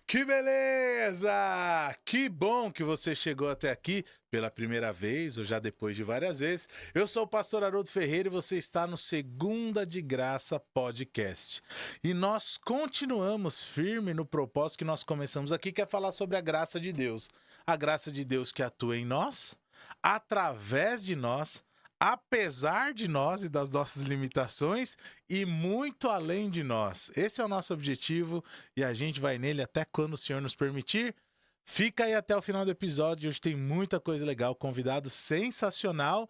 Que beleza! Que bom que você chegou até aqui pela primeira vez ou já depois de várias vezes. Eu sou o pastor Haroldo Ferreira e você está no Segunda de Graça Podcast. E nós continuamos firme no propósito que nós começamos aqui, que é falar sobre a graça de Deus. A graça de Deus que atua em nós, através de nós, apesar de nós e das nossas limitações e muito além de nós. Esse é o nosso objetivo e a gente vai nele até quando o Senhor nos permitir. Fica aí até o final do episódio, hoje tem muita coisa legal, convidado sensacional.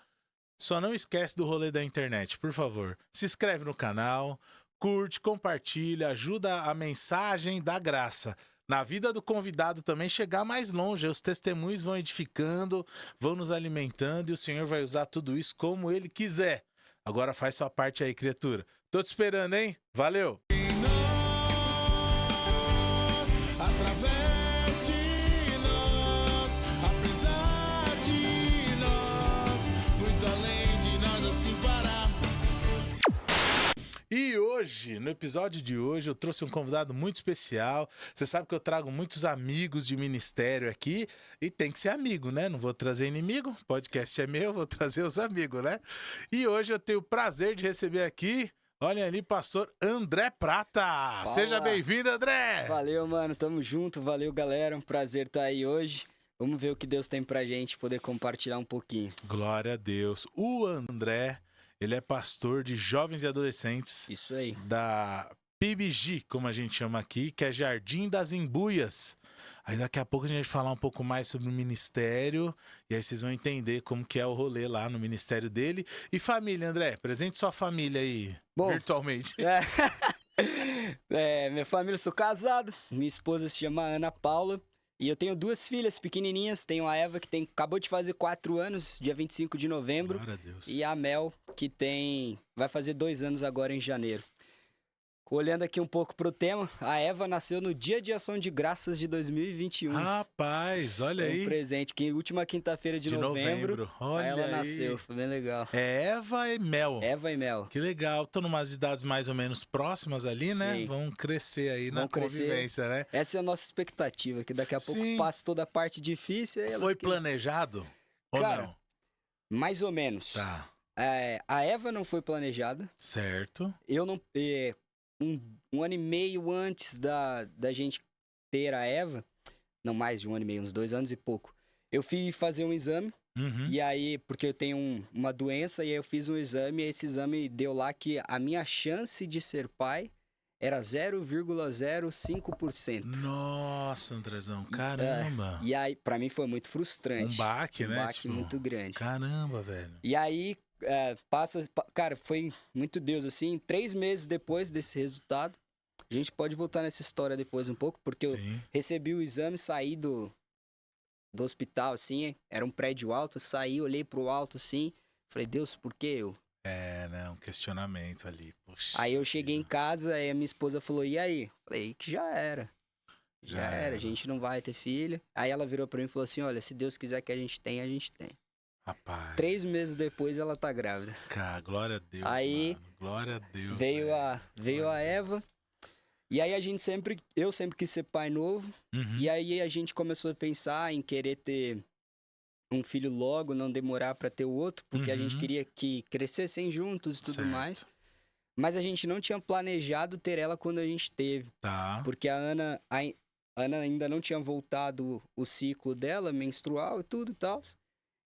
Só não esquece do rolê da internet, por favor. Se inscreve no canal, curte, compartilha, ajuda a mensagem da graça na vida do convidado também chegar mais longe. Os testemunhos vão edificando, vão nos alimentando e o Senhor vai usar tudo isso como Ele quiser. Agora faz sua parte aí, criatura. Tô te esperando, hein? Valeu! E hoje, no episódio de hoje, eu trouxe um convidado muito especial. Você sabe que eu trago muitos amigos de ministério aqui e tem que ser amigo, né? Não vou trazer inimigo, o podcast é meu, vou trazer os amigos, né? E hoje eu tenho o prazer de receber aqui, olhem ali, pastor André Prata. Fala. Seja bem-vindo, André! Valeu, mano, tamo junto, valeu, galera, um prazer estar aí hoje. Vamos ver o que Deus tem pra gente, poder compartilhar um pouquinho. Glória a Deus. O André... ele é pastor de jovens e adolescentes. Isso aí. Da PIBG, como a gente chama aqui, que é Jardim das Embuias. Aí daqui a pouco a gente vai falar um pouco mais sobre o ministério, e aí vocês vão entender como que é o rolê lá no ministério dele. E família, André, presente sua família aí, virtualmente. Minha família, eu sou casado, minha esposa se chama Ana Paula, e eu tenho duas filhas pequenininhas, tenho a Eva, que acabou de fazer 4 anos, dia 25 de novembro. Glória a Deus. E a Mel, que vai fazer 2 anos agora em janeiro. Olhando aqui um pouco pro tema, a Eva nasceu no Dia de Ação de Graças de 2021. Rapaz, olha aí. Um presente, que última quinta-feira de novembro olha ela aí. nasceu, foi bem legal. É Eva e Mel. Eva e Mel. Que legal, estão numas idades mais ou menos próximas ali, né? Sim. Vão crescer aí na Crescer. convivência, né? Essa é a nossa expectativa, que daqui a pouco Sim. passe toda a parte difícil. E Foi planejado ou Cara, não? Mais ou menos. Tá. A Eva não foi planejada. Certo. Eu não... Um ano e meio antes da gente ter a Eva, não mais de um ano e meio, uns 2 anos e pouco, eu fui fazer um exame, e aí, porque eu tenho uma doença, e aí eu fiz um exame, e esse exame deu lá que a minha chance de ser pai era 0,05%. Nossa, Andrezão, caramba. E aí, pra mim foi muito frustrante. Um baque, né? Um baque muito grande. Caramba, velho. E aí, cara, foi muito Deus, assim, 3 meses depois desse resultado, a gente pode voltar nessa história depois um pouco, porque Sim. eu recebi o exame, saí do hospital, assim, era um prédio alto, saí, olhei pro alto, assim, falei, Deus, por que eu? Né? Um questionamento ali, poxa. Aí eu cheguei em casa, aí a minha esposa falou, e aí? Falei, que já era. Já era, a gente não vai ter filho. Aí ela virou pra mim e falou assim, olha, se Deus quiser que a gente tenha, a gente tem. Rapaz. 3 meses depois ela tá grávida. Cara, glória a Deus, aí, mano. Glória a Deus. Veio a Eva. E aí eu sempre quis ser pai novo. E aí a gente começou a pensar em querer ter um filho logo, não demorar pra ter o outro, porque a gente queria que crescessem juntos e tudo mais. Mas a gente não tinha planejado ter ela quando a gente teve. Tá. Porque a Ana ainda não tinha voltado o ciclo dela, menstrual e tudo e tal.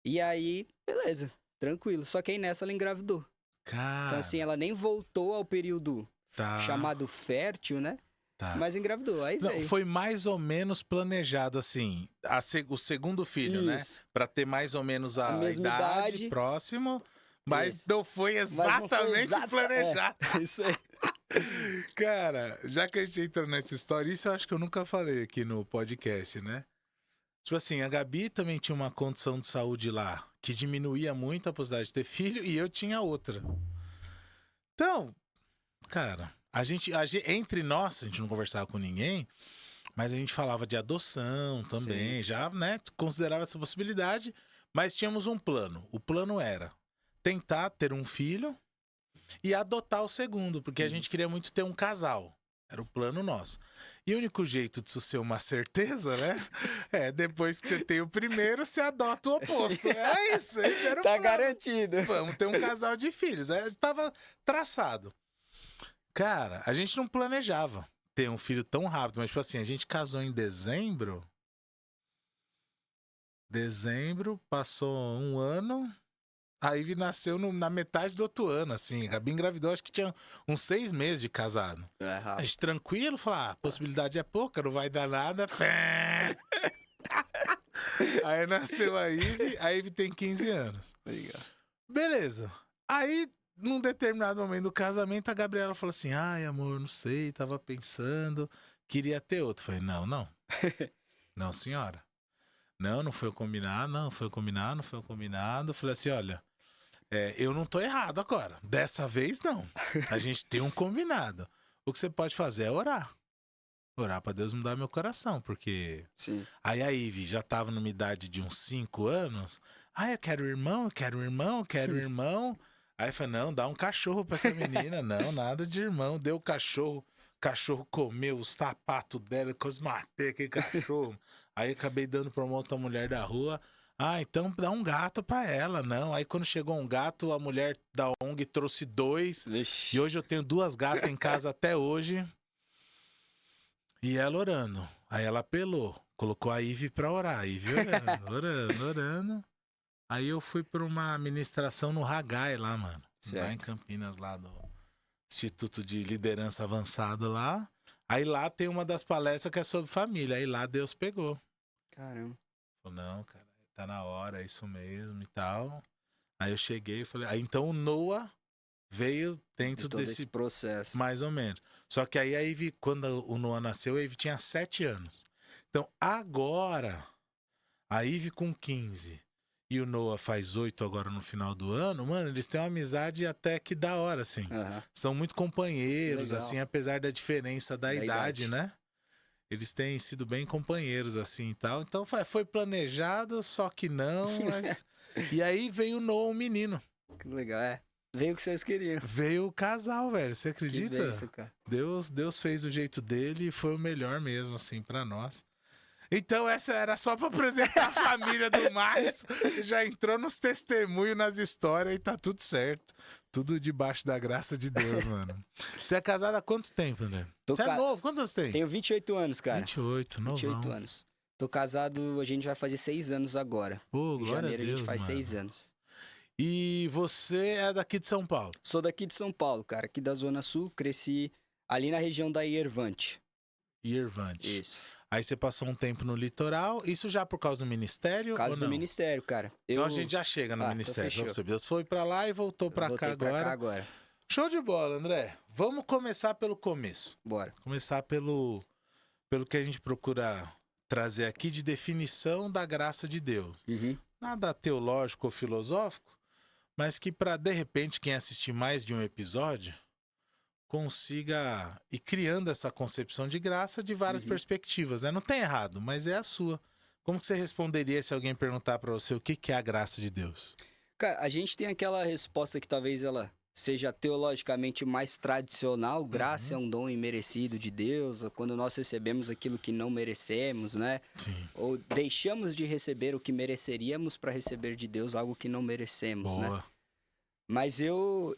E aí, beleza, tranquilo. Só que aí nessa ela engravidou. Cara. Então assim, ela nem voltou ao período chamado fértil, né? Tá. Mas engravidou, aí Não, veio. foi mais ou menos planejado, assim, o segundo filho, Isso. né? Pra ter mais ou menos a mesma idade próximo, mas não foi exatamente planejado. Isso aí. Cara, já que a gente entra nessa história, isso eu acho que eu nunca falei aqui no podcast, né? Tipo assim, a Gabi também tinha uma condição de saúde lá que diminuía muito a possibilidade de ter filho e eu tinha outra. Então, cara, a gente entre nós, a gente não conversava com ninguém, mas a gente falava de adoção também, já, né, considerava essa possibilidade, mas tínhamos um plano. O plano era tentar ter um filho e adotar o segundo, porque a gente queria muito ter um casal. Era o plano nosso. E o único jeito disso ser uma certeza, né? É depois que você tem o primeiro, você adota o oposto. É isso, esse era o Tá plano. garantido. Vamos ter um casal de filhos. Tava traçado. Cara, a gente não planejava ter um filho tão rápido, mas tipo assim, a gente casou em dezembro. Dezembro, passou um ano. A Ivy nasceu na metade do outro ano, assim. A Gabi engravidou, acho que tinha uns 6 meses de casado. É A rápido. gente tranquilo, falar, a possibilidade é pouca, não vai dar nada. Aí nasceu a Ivy tem 15 anos. Legal. Beleza. Aí, num determinado momento do casamento, a Gabriela falou assim, ai, amor, não sei, tava pensando, queria ter outro. Falei, não, não. Não, senhora. Não foi o combinado, não foi o combinado, não foi o combinado. Falei assim, olha, eu não tô errado agora. Dessa vez, não. A gente tem um combinado. O que você pode fazer é orar. Orar pra Deus mudar meu coração, porque... Sim. Aí a Ivy já tava numa idade de uns 5 anos. Ah, eu quero irmão, eu quero irmão, eu quero irmão. Aí eu falei, não, dá um cachorro pra essa menina. Não, nada de irmão. Deu o cachorro. O cachorro comeu os sapatos dela, quase matei aquele cachorro. Aí acabei dando pra uma outra mulher da rua. Ah, então dá um gato pra ela. Não, aí quando chegou um gato, a mulher da ONG trouxe 2. Vixe. E hoje eu tenho 2 gatas em casa até hoje. E ela orando. Aí ela apelou. Colocou a Ivy pra orar. A Ivy orando. Aí eu fui pra uma ministração no Hagai lá, mano. Certo. Lá em Campinas, lá do Instituto de Liderança Avançado lá. Aí lá tem uma das palestras que é sobre família. Aí lá Deus pegou. Caramba. Falou, não, cara, tá na hora, é isso mesmo e tal. Aí eu cheguei e falei... Aí então o Noah veio dentro De todo desse esse processo. mais ou menos. Só que aí a Ivy, quando o Noah nasceu, a Ivy tinha 7 anos. Então agora, a Ivy com 15 e o Noah faz 8 agora no final do ano, mano, eles têm uma amizade até que da hora, assim. Aham. São muito companheiros, Legal. assim, apesar da diferença da idade, idade. né? Eles têm sido bem companheiros, assim, e tal. Então foi planejado, só que não, mas... E aí veio o Noah, um menino. Que legal, é. Veio o que vocês queriam. Veio o casal, velho, você Que acredita? bênção, cara. Deus fez do jeito dele e foi o melhor mesmo, assim, pra nós. Então essa era só pra apresentar a família do Max. Já entrou nos testemunhos, nas histórias e tá tudo certo. Tudo debaixo da graça de Deus, mano. Você é casado há quanto tempo, André? Tô Você é ca- novo, quantos anos tem? Tenho 28 anos, cara. 28, novão. 28 anos. Tô casado, a gente vai fazer 6 anos agora. Pô, Em glória janeiro a Deus, a gente faz mano. 6 anos. E você é daqui de São Paulo? Sou daqui de São Paulo, cara. Aqui da Zona Sul, cresci ali na região da Iervante. Irvante. Isso. Aí você passou um tempo no litoral, isso já por causa do ministério Caso ou do não? ministério, cara. Então a gente já chega no então ministério. fechou. Vamos saber. Deus foi pra lá e voltou pra cá Voltei pra agora. cá agora. Show de bola, André. Vamos começar pelo começo. Bora. Começar pelo que a gente procura trazer aqui de definição da graça de Deus. Uhum. Nada teológico ou filosófico, mas que para de repente quem assistir mais de um episódio consiga ir criando essa concepção de graça de várias perspectivas, né? Não tem errado, mas é a sua. Como que você responderia se alguém perguntar para você o que é a graça de Deus? Cara, a gente tem aquela resposta que talvez ela seja teologicamente mais tradicional. Graça é um dom imerecido de Deus, ou quando nós recebemos aquilo que não merecemos, né? Sim. Ou deixamos de receber o que mereceríamos para receber de Deus algo que não merecemos, né? Boa. Mas eu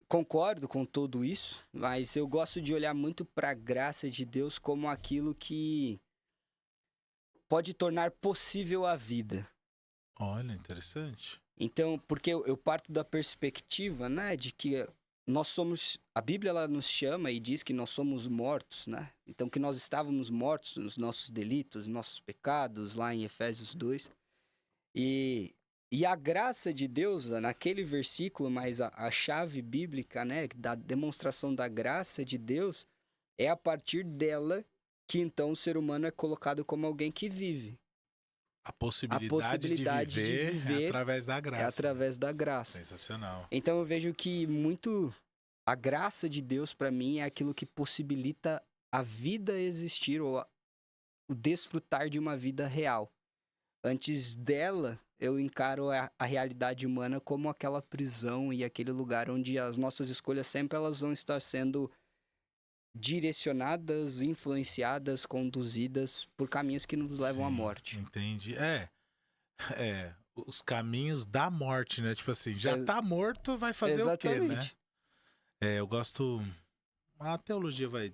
concordo com tudo isso, mas eu gosto de olhar muito para a graça de Deus como aquilo que pode tornar possível a vida. Olha, interessante. Então, porque eu parto da perspectiva, né, de que nós somos, a Bíblia ela nos chama e diz que nós somos mortos, né? Então que nós estávamos mortos nos nossos delitos, nossos pecados, lá em Efésios 2. E a graça de Deus, naquele versículo, mas a chave bíblica, né, da demonstração da graça de Deus, é a partir dela que então o ser humano é colocado como alguém que vive. A possibilidade de viver é através da graça. É através da graça. Sensacional. Então eu vejo que muito a graça de Deus para mim é aquilo que possibilita a vida existir ou o desfrutar de uma vida real. Antes dela, eu encaro a realidade humana como aquela prisão e aquele lugar onde as nossas escolhas sempre elas vão estar sendo direcionadas, influenciadas, conduzidas por caminhos que nos levam à morte. Entendi. Os caminhos da morte, né? Tipo assim, já tá morto, vai fazer o quê, né? Eu gosto... A teologia vai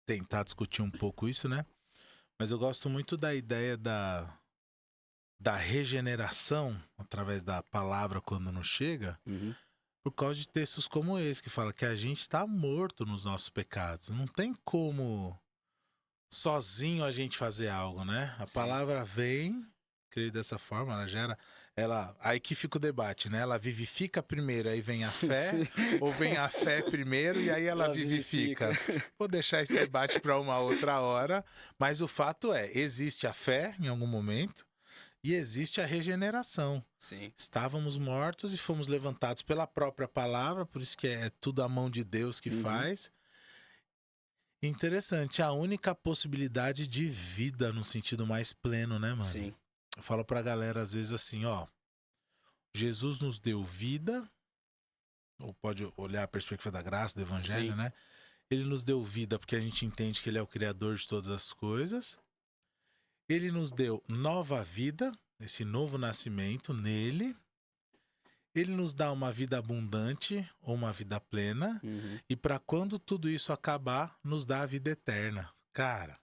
tentar discutir um pouco isso, né? Mas eu gosto muito da ideia da regeneração através da palavra quando nos chega, por causa de textos como esse, que fala que a gente está morto nos nossos pecados. Não tem como sozinho a gente fazer algo, né? A palavra vem, creio dessa forma, ela gera... aí que fica o debate, né? Ela vivifica primeiro, aí vem a fé, ou vem a fé primeiro e aí ela vivifica. Vou deixar esse debate para uma outra hora, mas o fato existe a fé em algum momento e existe a regeneração. Sim. Estávamos mortos e fomos levantados pela própria palavra, por isso que é tudo a mão de Deus que faz. Interessante, a única possibilidade de vida no sentido mais pleno, né, mano? Sim. Eu falo pra galera às vezes assim, ó, Jesus nos deu vida, ou pode olhar a perspectiva da graça, do evangelho, né? Ele nos deu vida porque a gente entende que ele é o criador de todas as coisas. Ele nos deu nova vida, esse novo nascimento nele. Ele nos dá uma vida abundante ou uma vida plena. E para quando tudo isso acabar, nos dá a vida eterna. Cara,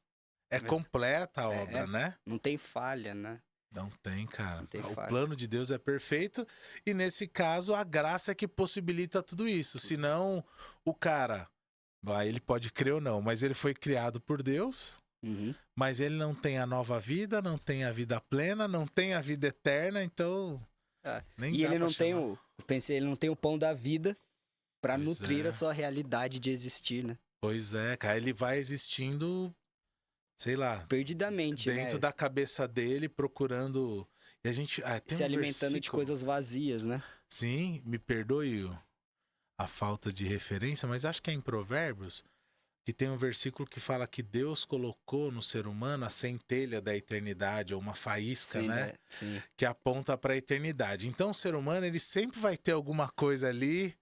é completa a obra, né? Não tem falha, né? Não tem, cara. Não tem o falha. plano de Deus é perfeito e nesse caso a graça é que possibilita tudo isso. Senão o cara, ele pode crer ou não, mas ele foi criado por Deus, mas ele não tem a nova vida, não tem a vida plena, não tem a vida eterna, então nem e dá ele pra não tem chamar. ele não tem o pão da vida para nutrir a sua realidade de existir, né? Pois é, cara, ele vai existindo, sei lá, perdidamente, dentro da cabeça dele, procurando. E a gente tem se alimentando de coisas vazias, né? Sim, me perdoe a falta de referência, mas acho que é em Provérbios que tem um versículo que fala que Deus colocou no ser humano a centelha da eternidade, ou uma faísca, né? Sim. Que aponta para a eternidade. Então o ser humano, ele sempre vai ter alguma coisa ali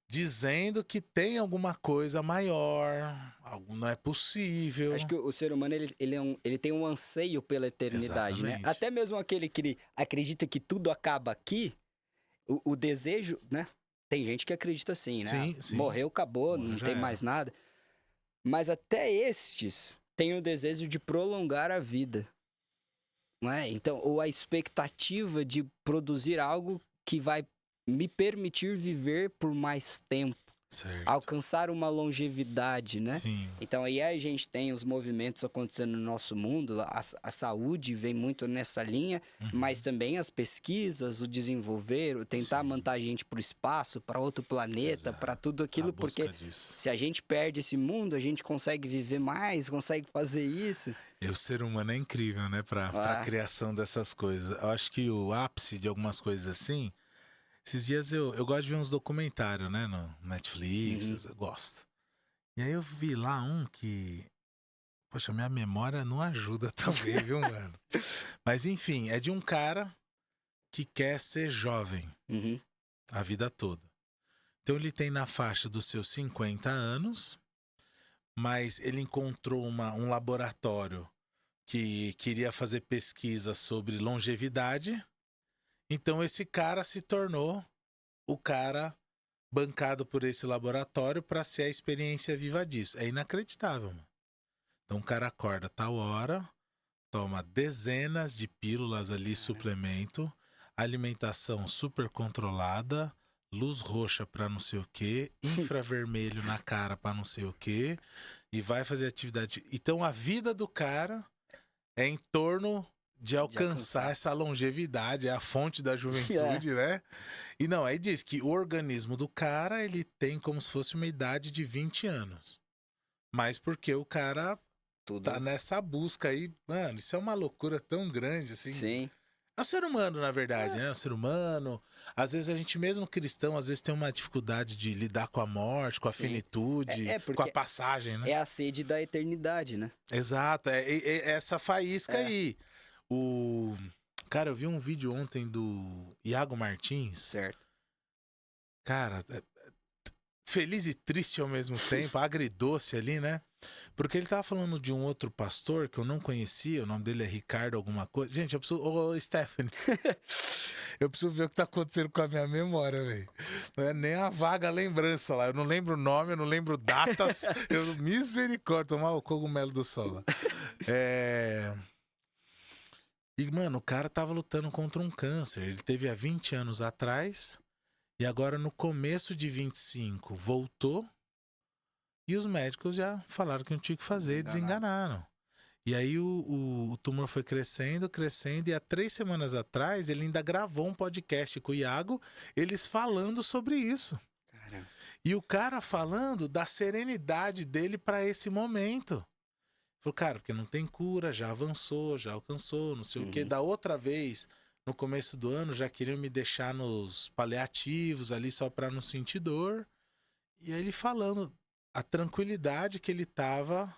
dizendo que tem alguma coisa maior, algo não é possível. Acho que o ser humano ele tem um anseio pela eternidade, né? Até mesmo aquele que acredita que tudo acaba aqui, o desejo, né? Tem gente que acredita assim, né? Sim. Morreu, acabou, não tem mais nada. Mas até estes têm o desejo de prolongar a vida, não é? Então, ou a expectativa de produzir algo que vai me permitir viver por mais tempo. Certo. Alcançar uma longevidade, né? Sim. Então aí a gente tem os movimentos acontecendo no nosso mundo, a saúde vem muito nessa linha, mas também as pesquisas, o desenvolver, o tentar manter a gente para o espaço, para outro planeta, para tudo aquilo, porque se a gente perde esse mundo, a gente consegue viver mais, consegue fazer isso. E o ser humano é incrível, né? Para a criação dessas coisas. Eu acho que o ápice de algumas coisas assim... Esses dias eu gosto de ver uns documentários, né? No Netflix, eu gosto. E aí eu vi lá um que... Poxa, minha memória não ajuda também, viu, mano? Mas enfim, é de um cara que quer ser jovem a vida toda. Então ele tem na faixa dos seus 50 anos, mas ele encontrou um laboratório que queria fazer pesquisa sobre longevidade. Então esse cara se tornou o cara bancado por esse laboratório para ser a experiência viva disso. É inacreditável, mano. Então o cara acorda tal hora, toma dezenas de pílulas ali, suplemento, alimentação super controlada, luz roxa para não sei o que, infravermelho na cara para não sei o que, e vai fazer atividade. Então a vida do cara é em torno de alcançar essa longevidade, é a fonte da juventude, né? E não, aí diz que o organismo do cara, ele tem como se fosse uma idade de 20 anos. Mas porque o cara tá nessa busca aí, mano, isso é uma loucura tão grande, assim. Sim. É o ser humano, na verdade, né? O ser humano, às vezes a gente mesmo cristão, às vezes tem uma dificuldade de lidar com a morte, com a finitude, com a passagem, né? É a sede da eternidade, né? Exato, é essa faísca aí. Cara, eu vi um vídeo ontem do Iago Martins. Certo. Cara, feliz e triste ao mesmo tempo, agridoce ali, né? Porque ele tava falando de um outro pastor que eu não conhecia, o nome dele é Ricardo alguma coisa. Gente, eu preciso... Ô, Stephanie, eu preciso ver o que tá acontecendo com a minha memória, velho. Não é nem a vaga lembrança lá. Eu não lembro o nome, eu não lembro datas. Misericórdia, tomar o cogumelo do sol lá. E, mano, o cara tava lutando contra um câncer. Ele teve há 20 anos atrás e agora no começo de 25 voltou e os médicos já falaram que não tinha o que fazer, desenganaram. E aí o tumor foi crescendo, crescendo, e há 3 semanas atrás ele ainda gravou um podcast com o Iago, eles falando sobre isso. Caramba. E o cara falando da serenidade dele para esse momento. Falou, cara, porque não tem cura, já avançou, já alcançou, não sei o quê. Da outra vez, no começo do ano, já queriam me deixar nos paliativos ali só pra não sentir dor. E aí ele falando a tranquilidade que ele tava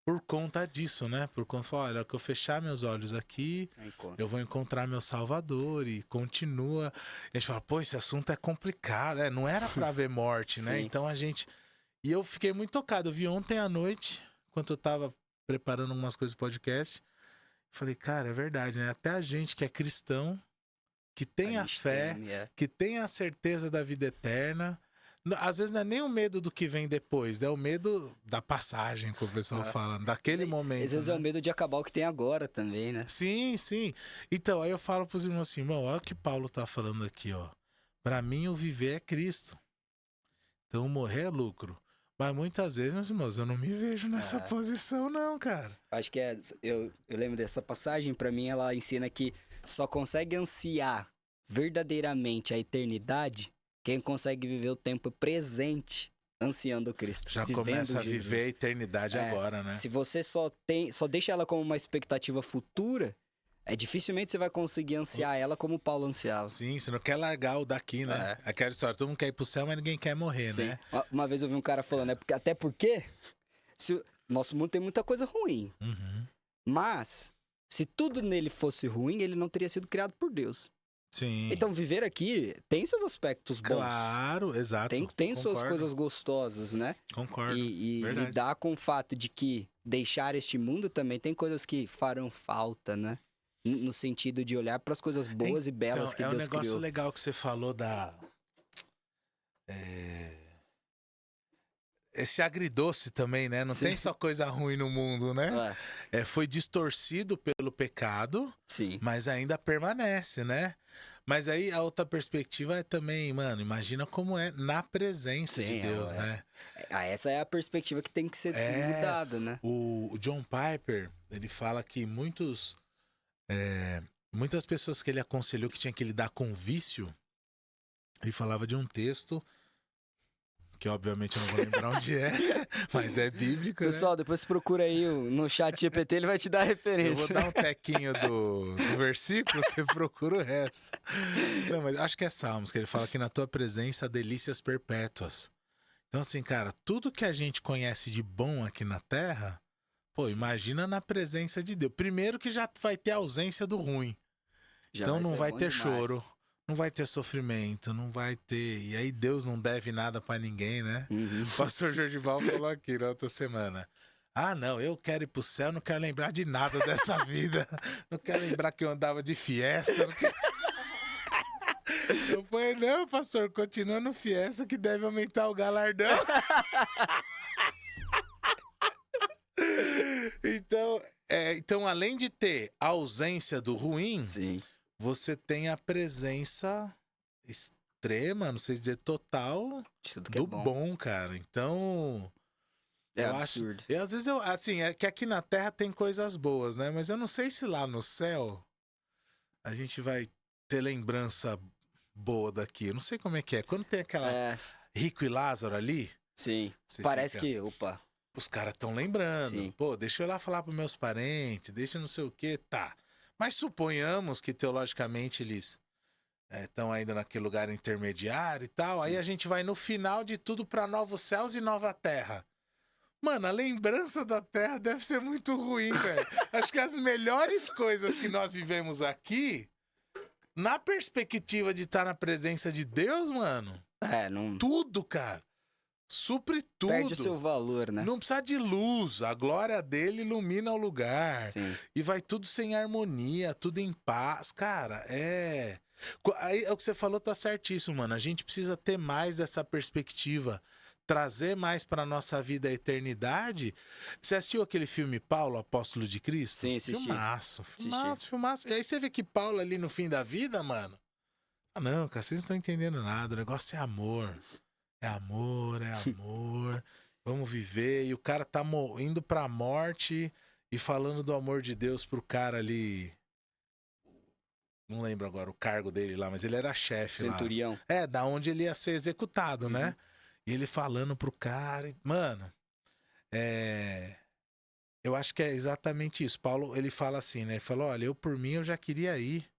por conta disso, né? Por conta, falou, olha, que eu fechar meus olhos aqui, eu vou encontrar meu Salvador, e continua. E a gente fala, pô, esse assunto é complicado, não era pra ver morte, né? Então a gente... E eu fiquei muito tocado, eu vi ontem à noite, enquanto eu tava preparando algumas coisas do podcast, falei, cara, é verdade, né? Até a gente que é cristão, que tem a fé, que tem a certeza da vida eterna, às vezes não é nem o medo do que vem depois, é o medo da passagem, como o pessoal fala, daquele momento. Às vezes é o medo de acabar o que tem agora também, né? Sim, sim. Então, aí eu falo pros irmãos assim, irmão, olha o que Paulo tá falando aqui, ó. Pra mim, o viver é Cristo. Então, morrer é lucro. Mas muitas vezes, meus irmãos, eu não me vejo nessa posição, não, cara. Acho que eu lembro dessa passagem, pra mim ela ensina que só consegue ansiar verdadeiramente a eternidade quem consegue viver o tempo presente ansiando Cristo. Já começa a viver a eternidade agora, né? Se você só deixa ela como uma expectativa futura, dificilmente você vai conseguir ansiar ela como Paulo ansiava. Sim, você não quer largar o daqui, né? Aquela história, todo mundo quer ir pro céu, mas ninguém quer morrer, né? Uma vez eu vi um cara falando, até porque nosso mundo tem muita coisa ruim. Mas, se tudo nele fosse ruim, ele não teria sido criado por Deus. Sim. Então, viver aqui tem seus aspectos bons. Claro, exato. Tem suas coisas gostosas, né? Concordo. E lidar com o fato de que deixar este mundo também tem coisas que farão falta, né? No sentido de olhar para as coisas boas e belas que Deus criou. É um negócio legal que você falou da... Esse agridoce também, né? Não tem só coisa ruim no mundo, né? Foi distorcido pelo pecado, mas ainda permanece, né? Mas aí a outra perspectiva é também, mano, imagina como é na presença de Deus, né? Essa é a perspectiva que tem que ser mudada, né? O John Piper, ele fala que muitas pessoas que ele aconselhou que tinha que lidar com vício, ele falava de um texto... que obviamente eu não vou lembrar onde é, mas é bíblico, Pessoal, depois procura aí no chat GPT, ele vai te dar a referência. Eu vou dar um tequinho do versículo, você procura o resto. Não, mas acho que é Salmos, que ele fala que na tua presença há delícias perpétuas. Então assim, cara, tudo que a gente conhece de bom aqui na Terra, pô, imagina na presença de Deus. Primeiro que já vai ter ausência do ruim. Então não vai ter choro. Não vai ter sofrimento, não vai ter... E aí Deus não deve nada pra ninguém, né? O pastor Jordival falou aqui na outra semana. Ah, não, eu quero ir pro céu, não quero lembrar de nada dessa vida. Não quero lembrar que eu andava de Fiesta. Eu falei, não, pastor, continua no Fiesta que deve aumentar o galardão. Então, além de ter a ausência do ruim... Você tem a presença extrema, não sei dizer total, do bom, cara. Então... absurdo. Às vezes assim, é que aqui na Terra tem coisas boas, né? Mas eu não sei se lá no céu a gente vai ter lembrança boa daqui. Eu não sei como é que é. Quando tem aquela Rico e Lázaro ali... Sim, parece que... Opa... Os caras estão lembrando. Pô, deixa eu ir lá falar pros meus parentes, deixa não sei o quê, tá... Mas suponhamos que teologicamente eles estão ainda naquele lugar intermediário e tal. Aí a gente vai no final de tudo para novos céus e nova terra. Mano, a lembrança da terra deve ser muito ruim, velho. Acho que as melhores coisas que nós vivemos aqui, na perspectiva de estar na presença de Deus, mano. Não... Tudo, cara. supre tudo. Perde o seu valor, né? Não precisa de luz, a glória dele ilumina o lugar. Sim. E vai tudo sem harmonia, tudo em paz. Cara, Aí é o que você falou, tá certíssimo, mano. A gente precisa ter mais dessa perspectiva, trazer mais pra nossa vida a eternidade. Você assistiu aquele filme Paulo, Apóstolo de Cristo? Sim, assisti. Filmaço. E aí você vê que Paulo ali no fim da vida, mano. Ah, não, cara, vocês não estão entendendo nada. O negócio é amor. É amor, é amor. Vamos viver. E o cara tá indo pra morte e falando do amor de Deus pro cara ali. Não lembro agora o cargo dele lá, mas ele era chefe lá. Centurião. Da onde ele ia ser executado, né? E ele falando pro cara. Mano, eu acho que é exatamente isso. Paulo, ele fala assim, né? Ele falou, olha, eu por mim eu já queria ir.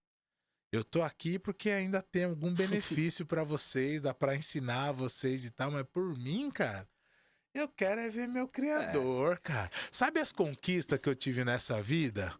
Eu tô aqui porque ainda tem algum benefício pra vocês, dá pra ensinar vocês e tal, mas por mim, cara, eu quero é ver meu Criador, cara. Sabe as conquistas que eu tive nessa vida?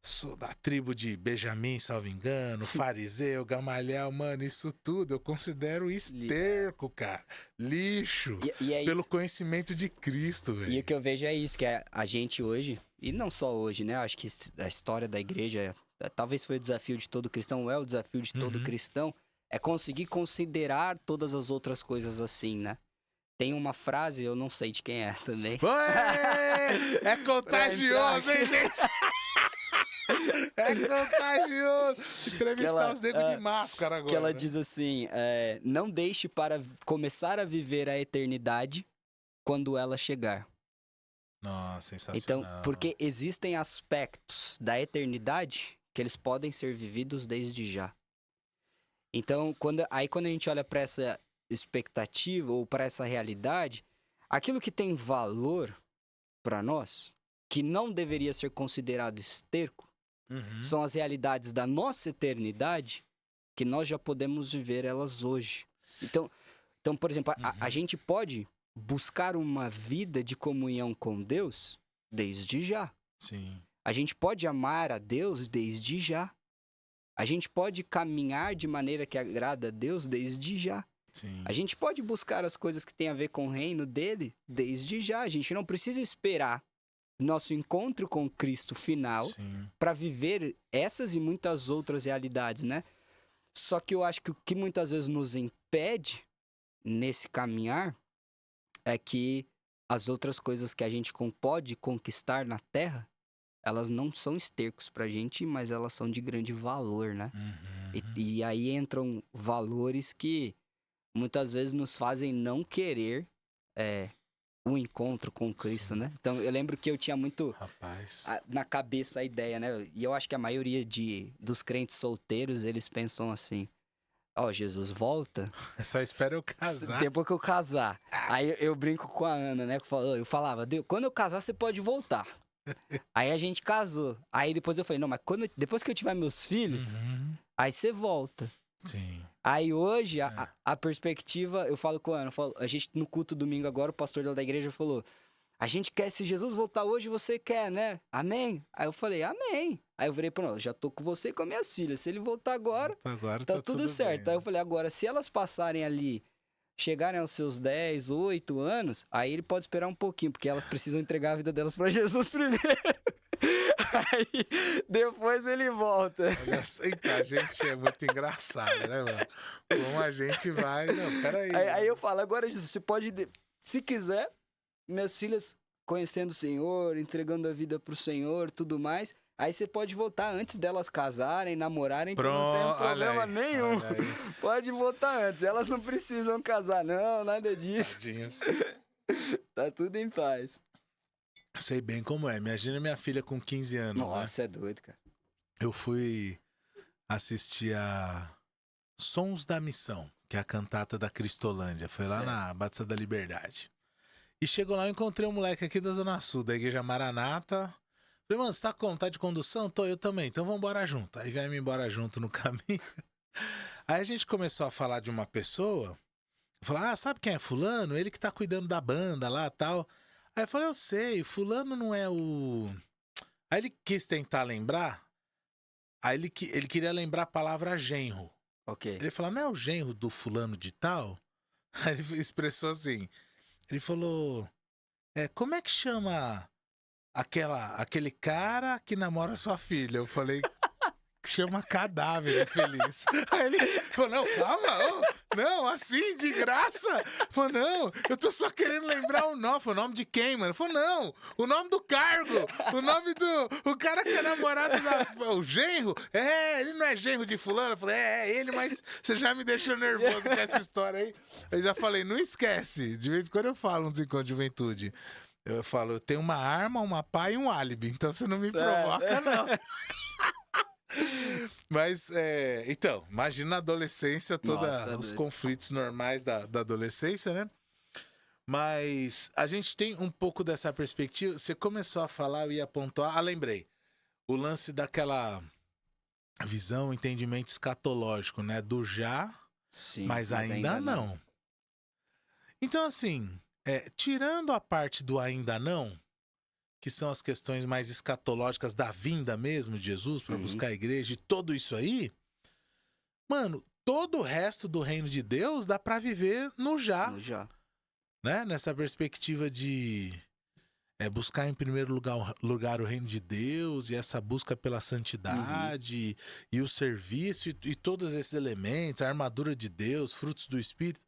Sou da tribo de Benjamim, salvo engano, fariseu, Gamaliel, mano, isso tudo eu considero esterco, cara. Lixo. E é pelo isso. conhecimento de Cristo, velho. E o que eu vejo é isso, que a gente hoje, e não só hoje, né? Acho que a história da igreja, talvez foi o desafio de todo cristão, é o desafio de todo cristão, é conseguir considerar todas as outras coisas assim, né? Tem uma frase, eu não sei de quem é também. Ué! É contagioso, hein, gente? É contagioso. Entrevistar os negros de máscara agora. Que ela diz assim, não deixe para começar a viver a eternidade quando ela chegar. Nossa, sensacional. Então, porque existem aspectos da eternidade que eles podem ser vividos desde já. Então, quando a gente olha para essa expectativa ou para essa realidade, aquilo que tem valor para nós, que não deveria ser considerado esterco, são as realidades da nossa eternidade que nós já podemos viver elas hoje. Então por exemplo, a gente pode buscar uma vida de comunhão com Deus desde já. Sim. A gente pode amar a Deus desde já. A gente pode caminhar de maneira que agrada a Deus desde já. Sim. A gente pode buscar as coisas que têm a ver com o reino dele desde já. A gente não precisa esperar nosso encontro com Cristo final para viver essas e muitas outras realidades, né? Só que eu acho que o que muitas vezes nos impede nesse caminhar é que as outras coisas que a gente pode conquistar na Terra, elas não são estercos pra gente, mas elas são de grande valor, né? E aí entram valores que muitas vezes nos fazem não querer um encontro com Cristo, né? Então, eu lembro que eu tinha muito na cabeça a ideia, né? E eu acho que a maioria dos crentes solteiros, eles pensam assim, Jesus volta... Só espera eu casar. Depois que eu casar. Aí eu brinco com a Ana, né? Eu falava, Deus, quando eu casar, você pode voltar. Aí a gente casou. Aí depois eu falei, não, mas depois que eu tiver meus filhos, aí você volta. Sim. Aí hoje, a perspectiva, eu falo com a Ana, a gente no culto domingo agora, o pastor da igreja falou, a gente quer, se Jesus voltar hoje, você quer, né? Amém? Aí eu falei, amém. Aí eu virei pra ela, já tô com você e com as minhas filhas, se ele voltar agora tá tudo certo. Bem, Aí eu falei, agora, se elas passarem ali, chegarem aos seus 10, 8 anos, aí ele pode esperar um pouquinho, porque elas precisam entregar a vida delas pra Jesus primeiro. Aí, depois ele volta. Olha, a gente é muito engraçado, né, mano? Como a gente vai... Não, peraí. Aí eu falo, agora, Jesus, você pode... Se quiser, minhas filhas conhecendo o Senhor, entregando a vida pro Senhor, tudo mais... Aí você pode voltar antes delas casarem, namorarem, que não tem problema nenhum. Pode voltar antes. Elas não precisam casar, não, nada disso. Tadinhas. Tá tudo em paz. Sei bem como é. Imagina minha filha com 15 anos, Nossa, é doido, cara. Eu fui assistir a Sons da Missão, que é a cantata da Cristolândia. Foi lá na Batista da Liberdade. E chegou lá, eu encontrei um moleque aqui da Zona Sul, da Igreja Maranata. Falei, mano, você tá como? Tá de condução? Tô, eu também. Então vamos embora junto. Aí viemos embora junto no caminho. Aí a gente começou a falar de uma pessoa. Falar, sabe quem é fulano? Ele que tá cuidando da banda lá e tal. Aí eu falei, eu sei, fulano não é o... Aí ele quis tentar lembrar. Aí ele queria lembrar a palavra genro. Ok. Ele falou, não é o genro do fulano de tal? Aí ele expressou assim... Ele falou, como é que chama aquele cara que namora sua filha? Eu falei, chama cadáver infeliz. Aí ele falou, não, calma, não, assim, de graça. Falou, não, eu tô só querendo lembrar o nome. Foi o nome de quem, mano? Falou, não, o nome do cargo, o nome o cara que é namorado o genro. Ele não é genro de fulano? Eu falei, é ele, mas você já me deixou nervoso com essa história aí. Eu já falei, não esquece, de vez em quando eu falo nos encontros de juventude. Eu falo, eu tenho uma arma, uma pá e um álibi, então você não me provoca, não. Mas, então, imagina na adolescência os conflitos normais da adolescência, né? Mas a gente tem um pouco dessa perspectiva. Você começou a falar, eu ia pontuar. Lembrei. O lance daquela visão, entendimento escatológico, né? Do já, sim, mas ainda não. Então, assim, tirando a parte do ainda não, que são as questões mais escatológicas da vinda mesmo de Jesus para buscar a igreja e tudo isso aí, mano, todo o resto do reino de Deus dá para viver no já. No já. Né? Nessa perspectiva de buscar em primeiro lugar o reino de Deus e essa busca pela santidade e o serviço e todos esses elementos, a armadura de Deus, fruto do Espírito,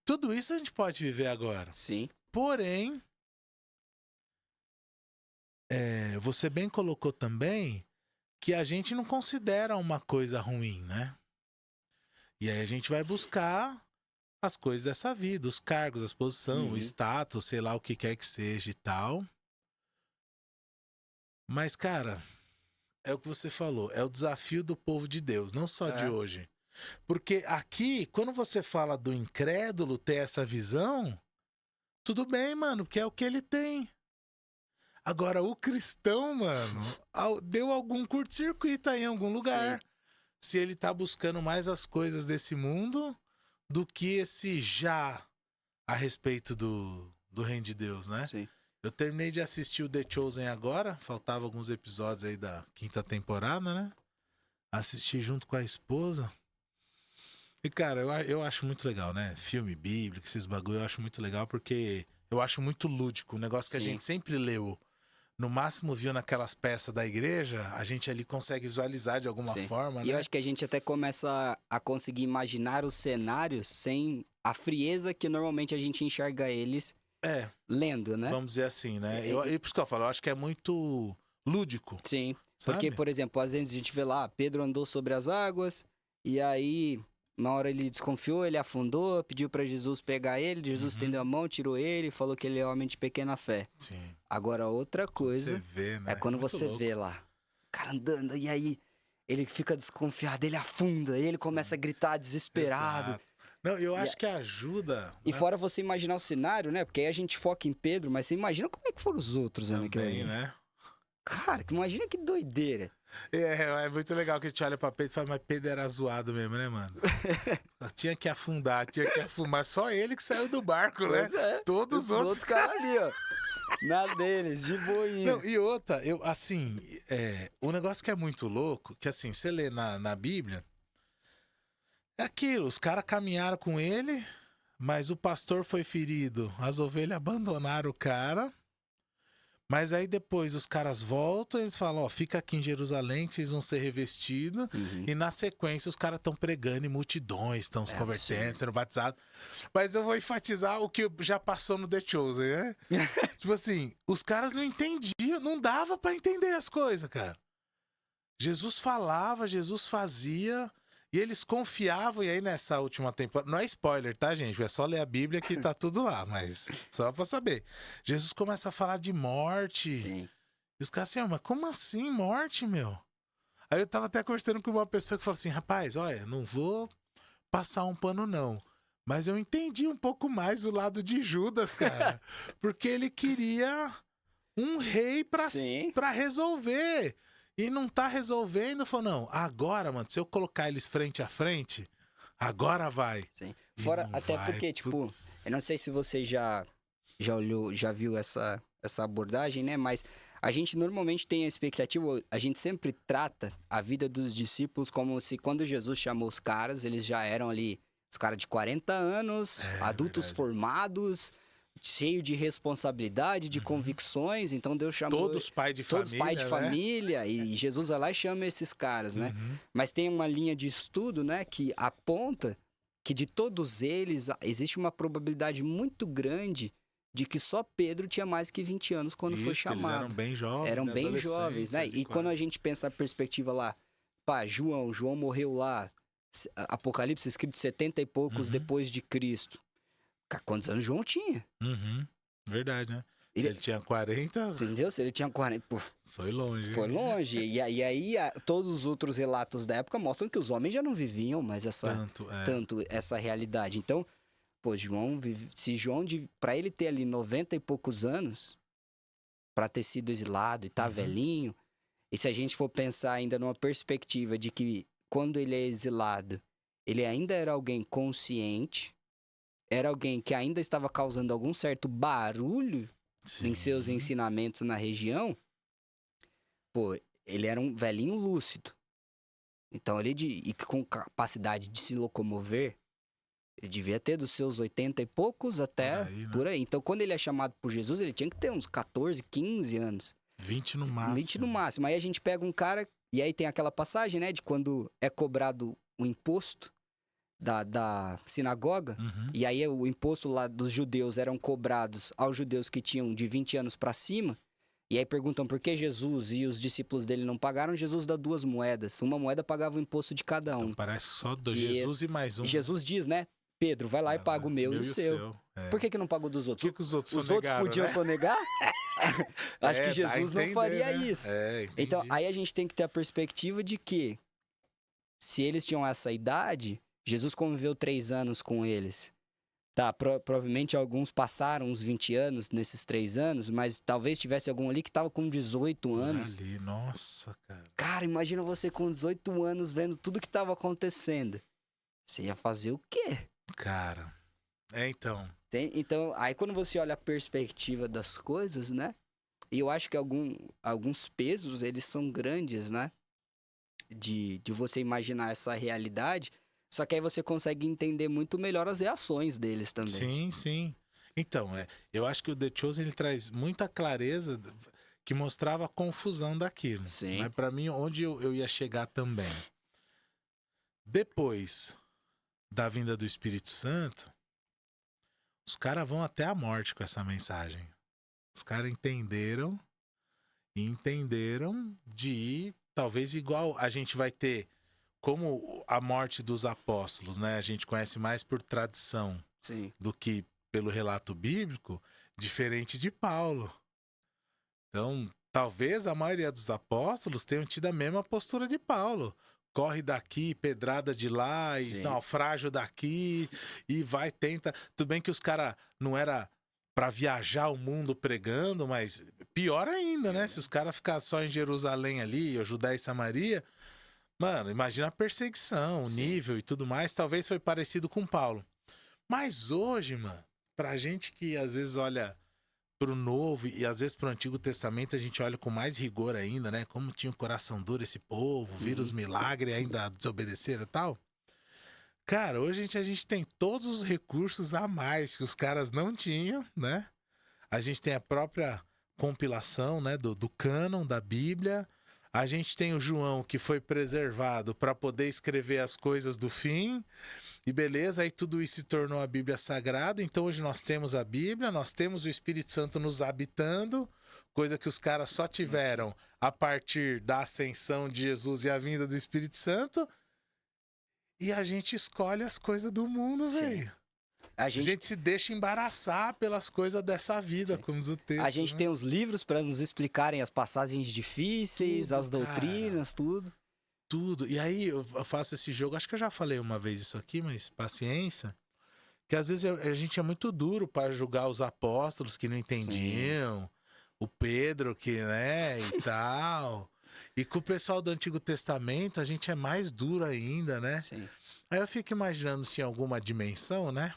tudo isso a gente pode viver agora. Sim. Porém, você bem colocou também que a gente não considera uma coisa ruim, né? E aí a gente vai buscar as coisas dessa vida, os cargos, a posição, o status, sei lá o que quer que seja e tal. Mas, cara, é o que você falou, é o desafio do povo de Deus, não só de hoje. Porque aqui, quando você fala do incrédulo ter essa visão, tudo bem, mano, porque é o que ele tem. Agora, o cristão, mano, deu algum curto-circuito aí em algum lugar. Sim. Se ele tá buscando mais as coisas desse mundo do que esse já a respeito do reino de Deus, né? Sim. Eu terminei de assistir o The Chosen agora, faltava alguns episódios aí da 5ª temporada, né? Assisti junto com a esposa. E, cara, eu acho muito legal, né? Filme bíblico, esses bagulho, eu acho muito legal porque eu acho muito lúdico. Um negócio que a gente sempre leu, no máximo viu naquelas peças da igreja, a gente ali consegue visualizar de alguma forma, né? E eu acho que a gente até começa a conseguir imaginar os cenários sem a frieza que normalmente a gente enxerga eles lendo, né? Vamos dizer assim, né? E por isso que eu falo, eu acho que é muito lúdico. Sim, sabe? Porque, por exemplo, às vezes a gente vê lá, Pedro andou sobre as águas, e aí, na hora ele desconfiou, ele afundou, pediu pra Jesus pegar ele, Jesus estendeu a mão, tirou ele, falou que ele é homem de pequena fé. Sim. Agora, outra coisa você vê, né? é quando muito você louco. vê lá, o cara andando, e aí ele fica desconfiado, ele afunda, e ele começa a gritar desesperado. Exato. Não, eu acho que ajuda. E fora você imaginar o cenário, né? Porque aí a gente foca em Pedro, mas você imagina como é que foram os outros, também, né? Cara, imagina que doideira. É muito legal que a gente olha pra Pedro e fala, mas Pedro era zoado mesmo, né, mano? tinha que afundar. Só ele que saiu do barco, pois né? Todos os outros caras ali, ó. Na deles, de boinha. Não, e outra, o negócio que é muito louco, que assim, você lê na Bíblia, é aquilo, os caras caminharam com ele, mas o pastor foi ferido, as ovelhas abandonaram o cara, mas aí depois os caras voltam e eles falam, ó, fica aqui em Jerusalém que vocês vão ser revestidos, e na sequência os caras estão pregando em multidões, estão se convertendo, sendo batizados. Mas eu vou enfatizar o que já passou no The Chosen, né? Tipo assim, os caras não entendiam, não dava pra entender as coisas, cara. Jesus falava, Jesus fazia, e eles confiavam, e aí nessa última temporada, não é spoiler, tá, gente? É só ler a Bíblia que tá tudo lá, mas só pra saber. Jesus começa a falar de morte. Sim. E os caras assim, mas como assim morte, meu? Aí eu tava até conversando com uma pessoa que falou assim, rapaz, olha, não vou passar um pano não, mas eu entendi um pouco mais o lado de Judas, cara. Porque ele queria um rei pra resolver. E não tá resolvendo, falou, não, agora, mano, se eu colocar eles frente a frente, agora vai. Sim. Fora, até vai, porque, tipo, eu não sei se você já olhou, já viu essa abordagem, né? Mas a gente normalmente tem a expectativa, a gente sempre trata a vida dos discípulos como se quando Jesus chamou os caras, eles já eram ali Os caras de 40 anos, adultos verdade. formados, cheio de responsabilidade, de convicções. Então Deus chamou Todos pai de todos família, pai de né? família. E Jesus vai lá e chama esses caras, né? Mas tem uma linha de estudo, né, que aponta que de todos eles existe uma probabilidade muito grande de que só Pedro tinha mais que 20 anos quando foi Isso, que eles chamado. eram bem jovens, Eram né? bem jovens, né? Ali E quando a quase. gente pensa na perspectiva lá, pá, João morreu lá, Apocalipse escrito 70 e poucos depois de Cristo. Quantos anos João tinha? Verdade, né? Se Ele, ele tinha 40, entendeu? Se ele tinha 40, pô, foi longe. foi longe. E aí todos os outros relatos da época mostram que os homens já não viviam mais tanto essa realidade. Então, pô, se João, pra ele ter ali 90 e poucos anos, pra ter sido exilado e tá velhinho, e se a gente for pensar ainda numa perspectiva de que quando ele é exilado, ele ainda era alguém consciente, era alguém que ainda estava causando algum certo barulho em seus ensinamentos na região, pô, ele era um velhinho lúcido. Então e com capacidade de se locomover, ele devia ter dos seus 80 e poucos até por aí. Então, quando ele é chamado por Jesus, ele tinha que ter uns 14, 15 anos. 20 no máximo. 20 no máximo. Aí a gente pega um cara, e aí tem aquela passagem, né, de quando é cobrado o imposto da sinagoga, e aí o imposto lá dos judeus eram cobrados aos judeus que tinham de 20 anos para cima, e aí perguntam por que Jesus e os discípulos dele não pagaram. Jesus dá 2 moedas. Uma moeda pagava o imposto de cada um. Então parece só do Jesus e mais um. E Jesus diz, né? Pedro, vai lá e paga o meu e o seu. Por que não pagou dos outros? Por que os outros os outros podiam né? sonegar? Acho que Jesus não faria né? isso. Entendi. Então, aí a gente tem que ter a perspectiva de que se eles tinham essa idade, Jesus conviveu 3 anos com eles. Tá, provavelmente alguns passaram uns 20 anos nesses 3 anos, mas talvez tivesse algum ali que tava com 18 anos. Ali, nossa, cara. Cara, imagina você com 18 anos vendo tudo que tava acontecendo. Você ia fazer o quê? Cara, então. Então, aí quando você olha a perspectiva das coisas, né? E eu acho que alguns pesos, eles são grandes, né? De você imaginar essa realidade. Só que aí você consegue entender muito melhor as reações deles também. Sim, sim. Então, eu acho que o The Chosen ele traz muita clareza que mostrava a confusão daquilo. Sim. Mas para mim, onde eu ia chegar também. Depois da vinda do Espírito Santo, os caras vão até a morte com essa mensagem. Os caras entenderam de talvez igual a gente vai ter como a morte dos apóstolos, né? A gente conhece mais por tradição do que pelo relato bíblico, diferente de Paulo. Então, talvez a maioria dos apóstolos tenham tido a mesma postura de Paulo. Corre daqui, pedrada de lá, e naufrágio daqui, e vai, tenta. Tudo bem que os caras não era para viajar o mundo pregando, mas pior ainda, né? Se os caras ficassem só em Jerusalém ali, Judéia e Samaria, mano, imagina a perseguição, o nível e tudo mais. Talvez foi parecido com Paulo. Mas hoje, mano, pra gente que às vezes olha pro Novo e às vezes pro Antigo Testamento, a gente olha com mais rigor ainda, né? Como tinha um coração duro esse povo, viram os milagres e ainda desobedeceram e tal. Cara, hoje a gente tem todos os recursos a mais que os caras não tinham, né? A gente tem a própria compilação, né, do cânon da Bíblia. A gente tem o João que foi preservado para poder escrever as coisas do fim. E beleza, aí tudo isso se tornou a Bíblia Sagrada. Então hoje nós temos a Bíblia, nós temos o Espírito Santo nos habitando, coisa que os caras só tiveram a partir da ascensão de Jesus e a vinda do Espírito Santo. E a gente escolhe as coisas do mundo, velho. A gente se deixa embaraçar pelas coisas dessa vida, como diz o texto. A gente tem os livros para nos explicarem as passagens difíceis, tudo, as doutrinas, tudo. Tudo. E aí eu faço esse jogo, acho que eu já falei uma vez isso aqui, mas paciência. Que às vezes a gente é muito duro para julgar os apóstolos que não entendiam, o Pedro que, né, e tal. E com o pessoal do Antigo Testamento a gente é mais duro ainda, né? Sim. Aí eu fico imaginando se em alguma dimensão, né,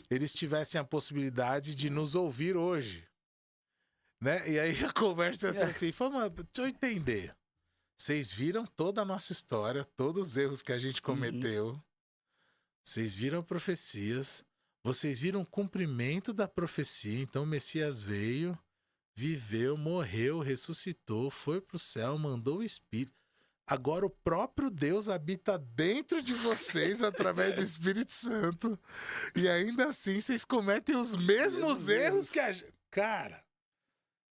eles tivessem a possibilidade de nos ouvir hoje, né? E aí a conversa é assim, fala, deixa eu entender. Vocês viram toda a nossa história, todos os erros que a gente cometeu. vocês viram profecias, vocês viram o cumprimento da profecia, então o Messias veio, viveu, morreu, ressuscitou, foi pro céu, mandou o Espírito. Agora o próprio Deus habita dentro de vocês através do Espírito Santo. E ainda assim vocês cometem os mesmos erros que a gente. Cara,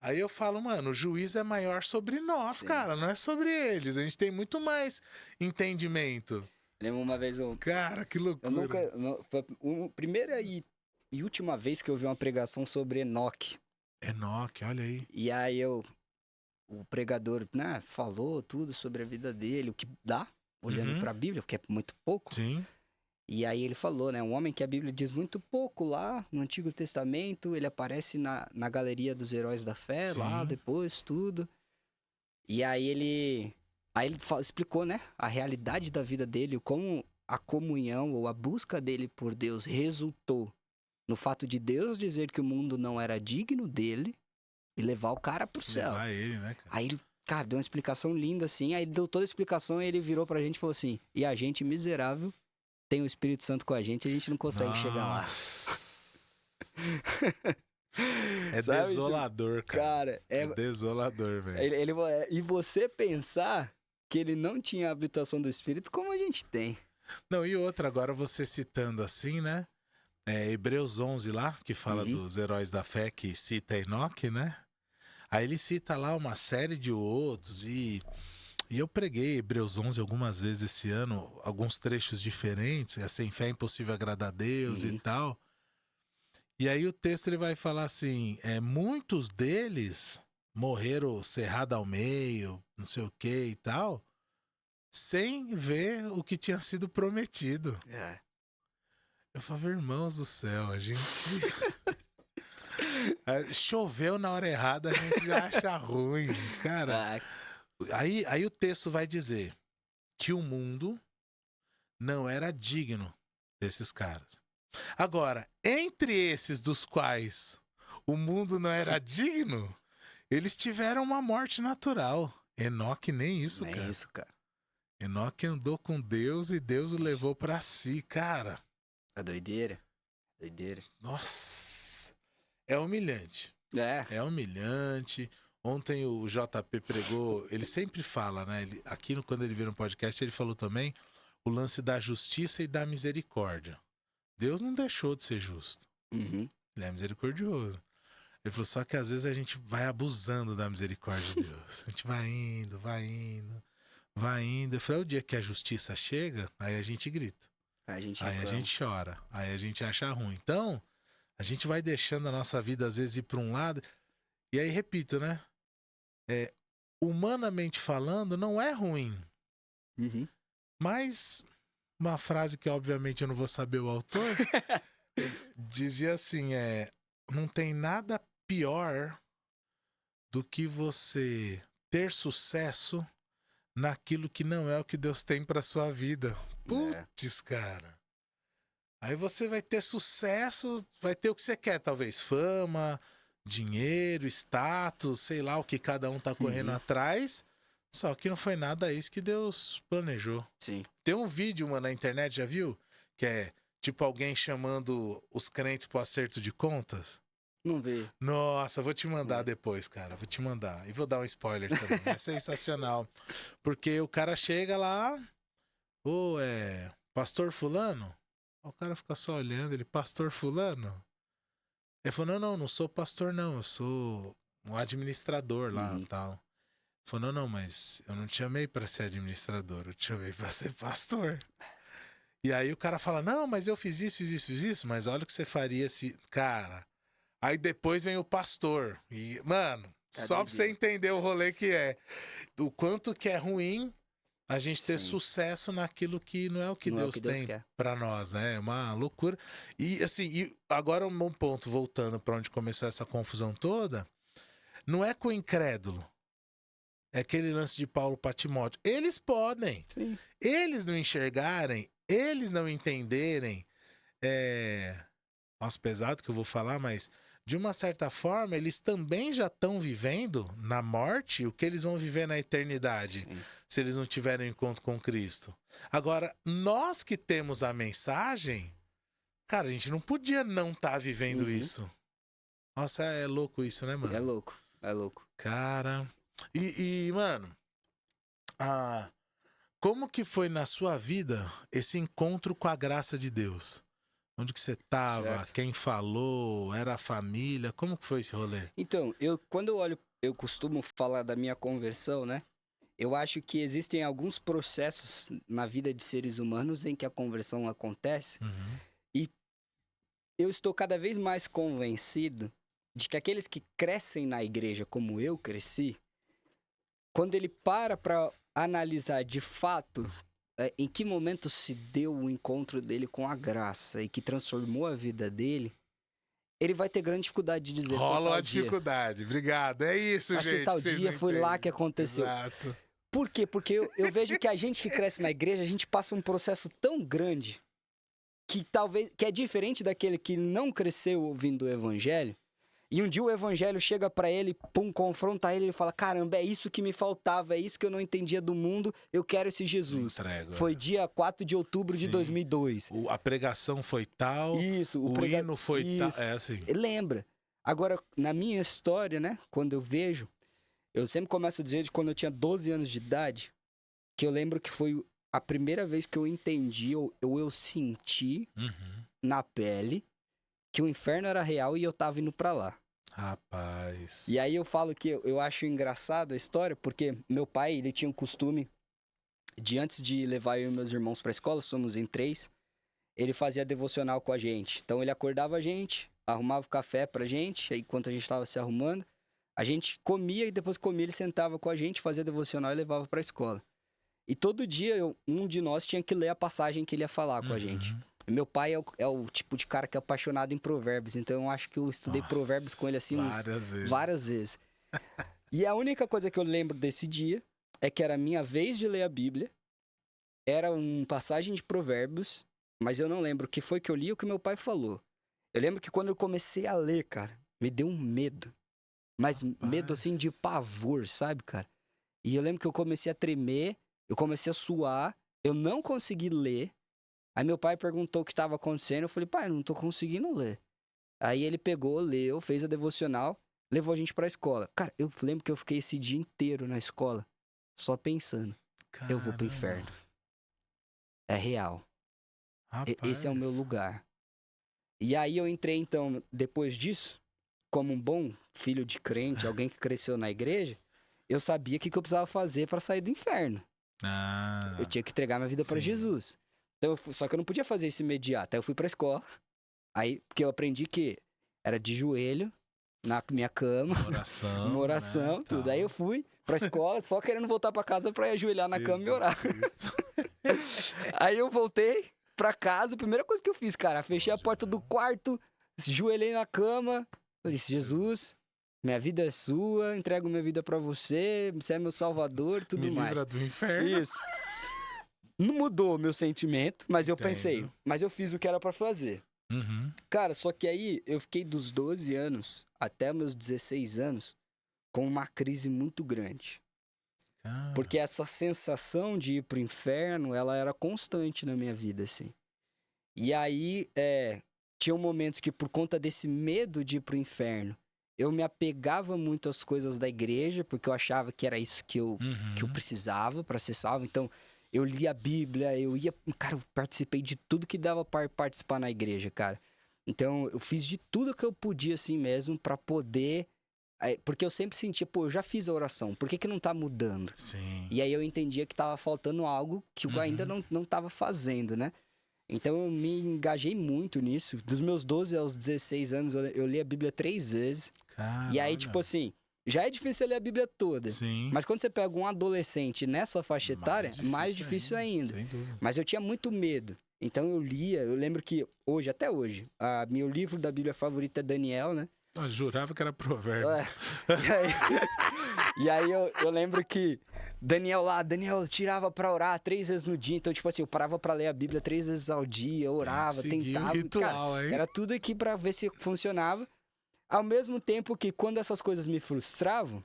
aí eu falo, mano, o juiz é maior sobre nós, Sim. cara, não é sobre eles. A gente tem muito mais entendimento. Lembro uma vez Cara, que loucura. eu nunca. Foi a primeira e última vez que eu vi uma pregação sobre Enoque. Enoque, olha aí. E aí o pregador, né, falou tudo sobre a vida dele, o que dá, olhando pra Bíblia, porque é muito pouco. Sim. E aí ele falou, né, um homem que a Bíblia diz muito pouco lá no Antigo Testamento, ele aparece na galeria dos heróis da fé, Sim. lá depois, tudo. E aí ele explicou, né, a realidade da vida dele, como a comunhão ou a busca dele por Deus resultou no fato de Deus dizer que o mundo não era digno dele e levar o cara pro céu. Levar ele, né, cara? Aí ele, cara, deu uma explicação linda assim, aí ele deu toda a explicação e ele virou pra gente e falou assim, e a gente miserável tem o Espírito Santo com a gente não consegue chegar lá. É Sabe, desolador, cara. Cara, É desolador, velho. E você pensar que ele não tinha a habitação do Espírito como a gente tem. Não, e outra, agora você citando assim, né? Hebreus 11 lá, que fala dos heróis da fé, que cita Enoque, né? Aí ele cita lá uma série de outros e eu preguei Hebreus 11 algumas vezes esse ano, alguns trechos diferentes, sem fé é impossível agradar a Deus e tal. E aí o texto ele vai falar assim, muitos deles morreram cerrado ao meio, não sei o que e tal, sem ver o que tinha sido prometido. Eu falei, irmãos do céu, a gente... Choveu na hora errada, a gente já acha ruim. Cara, aí o texto vai dizer que o mundo não era digno desses caras. Agora, entre esses dos quais o mundo não era digno, eles tiveram uma morte natural. Enoque nem isso, Nem cara. isso, cara. Enoque andou com Deus e Deus o levou pra si, cara. É doideira. Doideira. Nossa. É humilhante. É humilhante. Ontem o JP pregou, ele sempre fala, né? Quando ele veio no podcast, ele falou também o lance da justiça e da misericórdia. Deus não deixou de ser justo. Ele é misericordioso. Ele falou, só que às vezes a gente vai abusando da misericórdia de Deus. A gente vai indo, vai indo, vai indo. Eu falei, o dia que a justiça chega, aí a gente grita. Aí a gente chora. Aí a gente acha ruim. Então, a gente vai deixando a nossa vida às vezes ir para um lado. E aí, repito, né? Humanamente falando, não é ruim. Mas uma frase que obviamente eu não vou saber o autor, dizia assim, não tem nada pior do que você ter sucesso naquilo que não é o que Deus tem para sua vida. Putz, cara. Aí você vai ter sucesso, vai ter o que você quer, talvez fama, dinheiro, status, sei lá o que cada um tá correndo atrás. Só que não foi nada isso que Deus planejou. Sim. Tem um vídeo, mano, na internet, já viu? Que é tipo alguém chamando os crentes pro acerto de contas. Não vi. Nossa, vou te mandar depois, cara. Vou te mandar. E vou dar um spoiler também. É sensacional. Porque o cara chega lá, pastor fulano? O cara fica só olhando, ele, pastor fulano? Ele falou, não sou pastor não, eu sou um administrador lá e tal. Ele falou, não, mas eu não te chamei pra ser administrador, eu te chamei pra ser pastor. E aí o cara fala, não, mas eu fiz isso, mas olha o que você faria se... Cara, aí depois vem o pastor. E, mano, só pra você entender o rolê que é. O quanto que é ruim a gente ter sucesso naquilo que não é o que Deus tem pra nós, né? É uma loucura. E assim, agora um bom ponto, voltando pra onde começou essa confusão toda, não é com o incrédulo. É aquele lance de Paulo para Timóteo. Eles podem. Sim. Eles não enxergarem, eles não entenderem. Nossa, pesado que eu vou falar, mas de uma certa forma, eles também já estão vivendo na morte o que eles vão viver na eternidade, Sim. se eles não tiverem um encontro com Cristo. Agora, nós que temos a mensagem, cara, a gente não podia não estar vivendo isso. Nossa, é louco isso, né, mano? É louco, é louco. Cara, mano, como que foi na sua vida esse encontro com a graça de Deus? Onde que você tava? Certo. Quem falou? Era a família? Como que foi esse rolê? Então, quando eu olho, eu costumo falar da minha conversão, né? Eu acho que existem alguns processos na vida de seres humanos em que a conversão acontece. E eu estou cada vez mais convencido de que aqueles que crescem na igreja como eu cresci, quando ele para analisar de fato em que momento se deu o encontro dele com a graça e que transformou a vida dele, ele vai ter grande dificuldade de dizer. Rola uma dificuldade, obrigado. É isso, gente. Esse tal dia foi lá que aconteceu. Exato. Por quê? Porque eu vejo que a gente que cresce na igreja, a gente passa um processo tão grande que talvez que é diferente daquele que não cresceu ouvindo o evangelho. E um dia o evangelho chega pra ele, confronta ele e fala: caramba, é isso que me faltava, é isso que eu não entendia do mundo, eu quero esse Jesus. Foi dia 4 de outubro de 2002. A pregação foi tal, isso, o hino foi tal. É assim. Lembra? Agora, na minha história, né, quando eu vejo, eu sempre começo a dizer de quando eu tinha 12 anos de idade, que eu lembro que foi a primeira vez que eu entendi, ou eu senti na pele que o inferno era real e eu tava indo pra lá. Rapaz. E aí eu falo que eu acho engraçado a história, porque meu pai, ele tinha um costume de, antes de levar eu e meus irmãos pra escola, somos em 3, ele fazia devocional com a gente. Então ele acordava a gente, arrumava o café pra gente, aí enquanto a gente tava se arrumando, a gente comia e depois comia, ele sentava com a gente, fazia devocional e levava pra escola. E todo dia um de nós tinha que ler a passagem que ele ia falar com a gente. Meu pai é o tipo de cara que é apaixonado em provérbios, então eu acho que eu estudei provérbios com ele assim várias vezes. E a única coisa que eu lembro desse dia é que era a minha vez de ler a Bíblia, era uma passagem de provérbios, mas eu não lembro o que foi que eu li e o que meu pai falou. Eu lembro que quando eu comecei a ler, cara, me deu um medo. Mas medo assim de pavor, sabe, cara? E eu lembro que eu comecei a tremer, eu comecei a suar, eu não consegui ler. Aí meu pai perguntou o que estava acontecendo, eu falei: pai, não tô conseguindo ler. Aí ele pegou, leu, fez a devocional, levou a gente pra escola. Cara, eu lembro que eu fiquei esse dia inteiro na escola, só pensando: eu vou pro inferno. É real. Esse é o meu lugar. E aí eu entrei, então, depois disso, como um bom filho de crente, alguém que cresceu na igreja, eu sabia o que eu precisava fazer pra sair do inferno. Eu tinha que entregar minha vida pra Jesus. Então, só que eu não podia fazer isso imediato. Aí eu fui pra escola. Aí, porque eu aprendi que era de joelho, na minha cama. Uma oração, né? tudo. Aí eu fui pra escola, só querendo voltar pra casa pra ajoelhar na cama e orar. Aí eu voltei pra casa, a primeira coisa que eu fiz, cara, fechei a porta do quarto, ajoelhei na cama, eu disse: Jesus, minha vida é sua, entrego minha vida pra você é meu salvador, tudo mais. Me livra do inferno. Isso. Não mudou meu sentimento, mas eu pensei, mas eu fiz o que era pra fazer. Cara, só que aí eu fiquei dos 12 anos até meus 16 anos com uma crise muito grande. Porque essa sensação de ir pro inferno, ela era constante na minha vida, assim. E aí, tinham momentos que por conta desse medo de ir pro inferno, eu me apegava muito às coisas da igreja, porque eu achava que era isso que eu precisava pra ser salvo. Então, eu lia a Bíblia, cara, eu participei de tudo que dava para participar na igreja, cara. Então, eu fiz de tudo que eu podia, assim mesmo, pra poder... Porque eu sempre sentia, eu já fiz a oração, por que não tá mudando? Sim. E aí eu entendia que tava faltando algo que eu ainda não tava fazendo, né? Então eu me engajei muito nisso. Dos meus 12 aos 16 anos, eu li a Bíblia 3 vezes. Caramba. E aí, tipo assim, já é difícil ler a Bíblia toda. Sim. Mas quando você pega um adolescente nessa faixa etária, mais difícil ainda. Sem dúvida. Mas eu tinha muito medo. Então eu lia, eu lembro que até hoje, meu livro da Bíblia favorito é Daniel, né? Eu jurava que era Provérbios. E aí eu lembro que Daniel tirava pra orar 3 vezes no dia. Então, tipo assim, eu parava pra ler a Bíblia 3 vezes ao dia, orava, tentava. Ritual, cara, hein? era tudo aqui pra ver se funcionava. Ao mesmo tempo que quando essas coisas me frustravam,